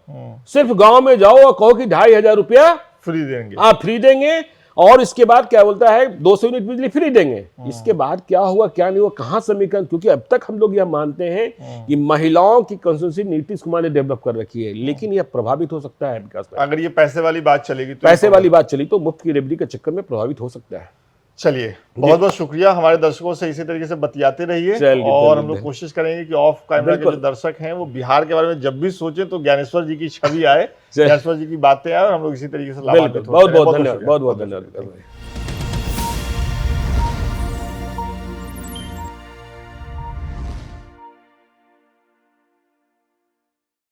सिर्फ गांव में जाओ और कहो कि 2500 रुपया फ्री देंगे, फ्री देंगे, और इसके बाद क्या बोलता है 200 यूनिट बिजली फ्री देंगे। इसके बाद क्या हुआ क्या नहीं हुआ, कहां समीकरण, क्योंकि अब तक हम लोग यह मानते हैं कि महिलाओं की कंस्टिट्यूंसी नीतीश कुमार ने डेवलप कर रखी है, लेकिन यह प्रभावित हो सकता है विकास। अगर ये पैसे वाली बात चलेगी तो, पैसे वाली बात चली तो मुफ्त की रेबड़ी के चक्कर में प्रभावित हो सकता है। चलिए, बहुत बहुत शुक्रिया। हमारे दर्शकों से इसी तरीके से बतियाते रहिए और हम लोग कोशिश करेंगे कि ऑफ कैमरा के जो दर्शक हैं वो बिहार के बारे में जब भी सोचे तो ज्ञानेश्वर जी की छवि आए, ज्ञानेश्वर जी की बातें आए और हम लोग इसी तरीके से बहुत बहुत धन्यवाद।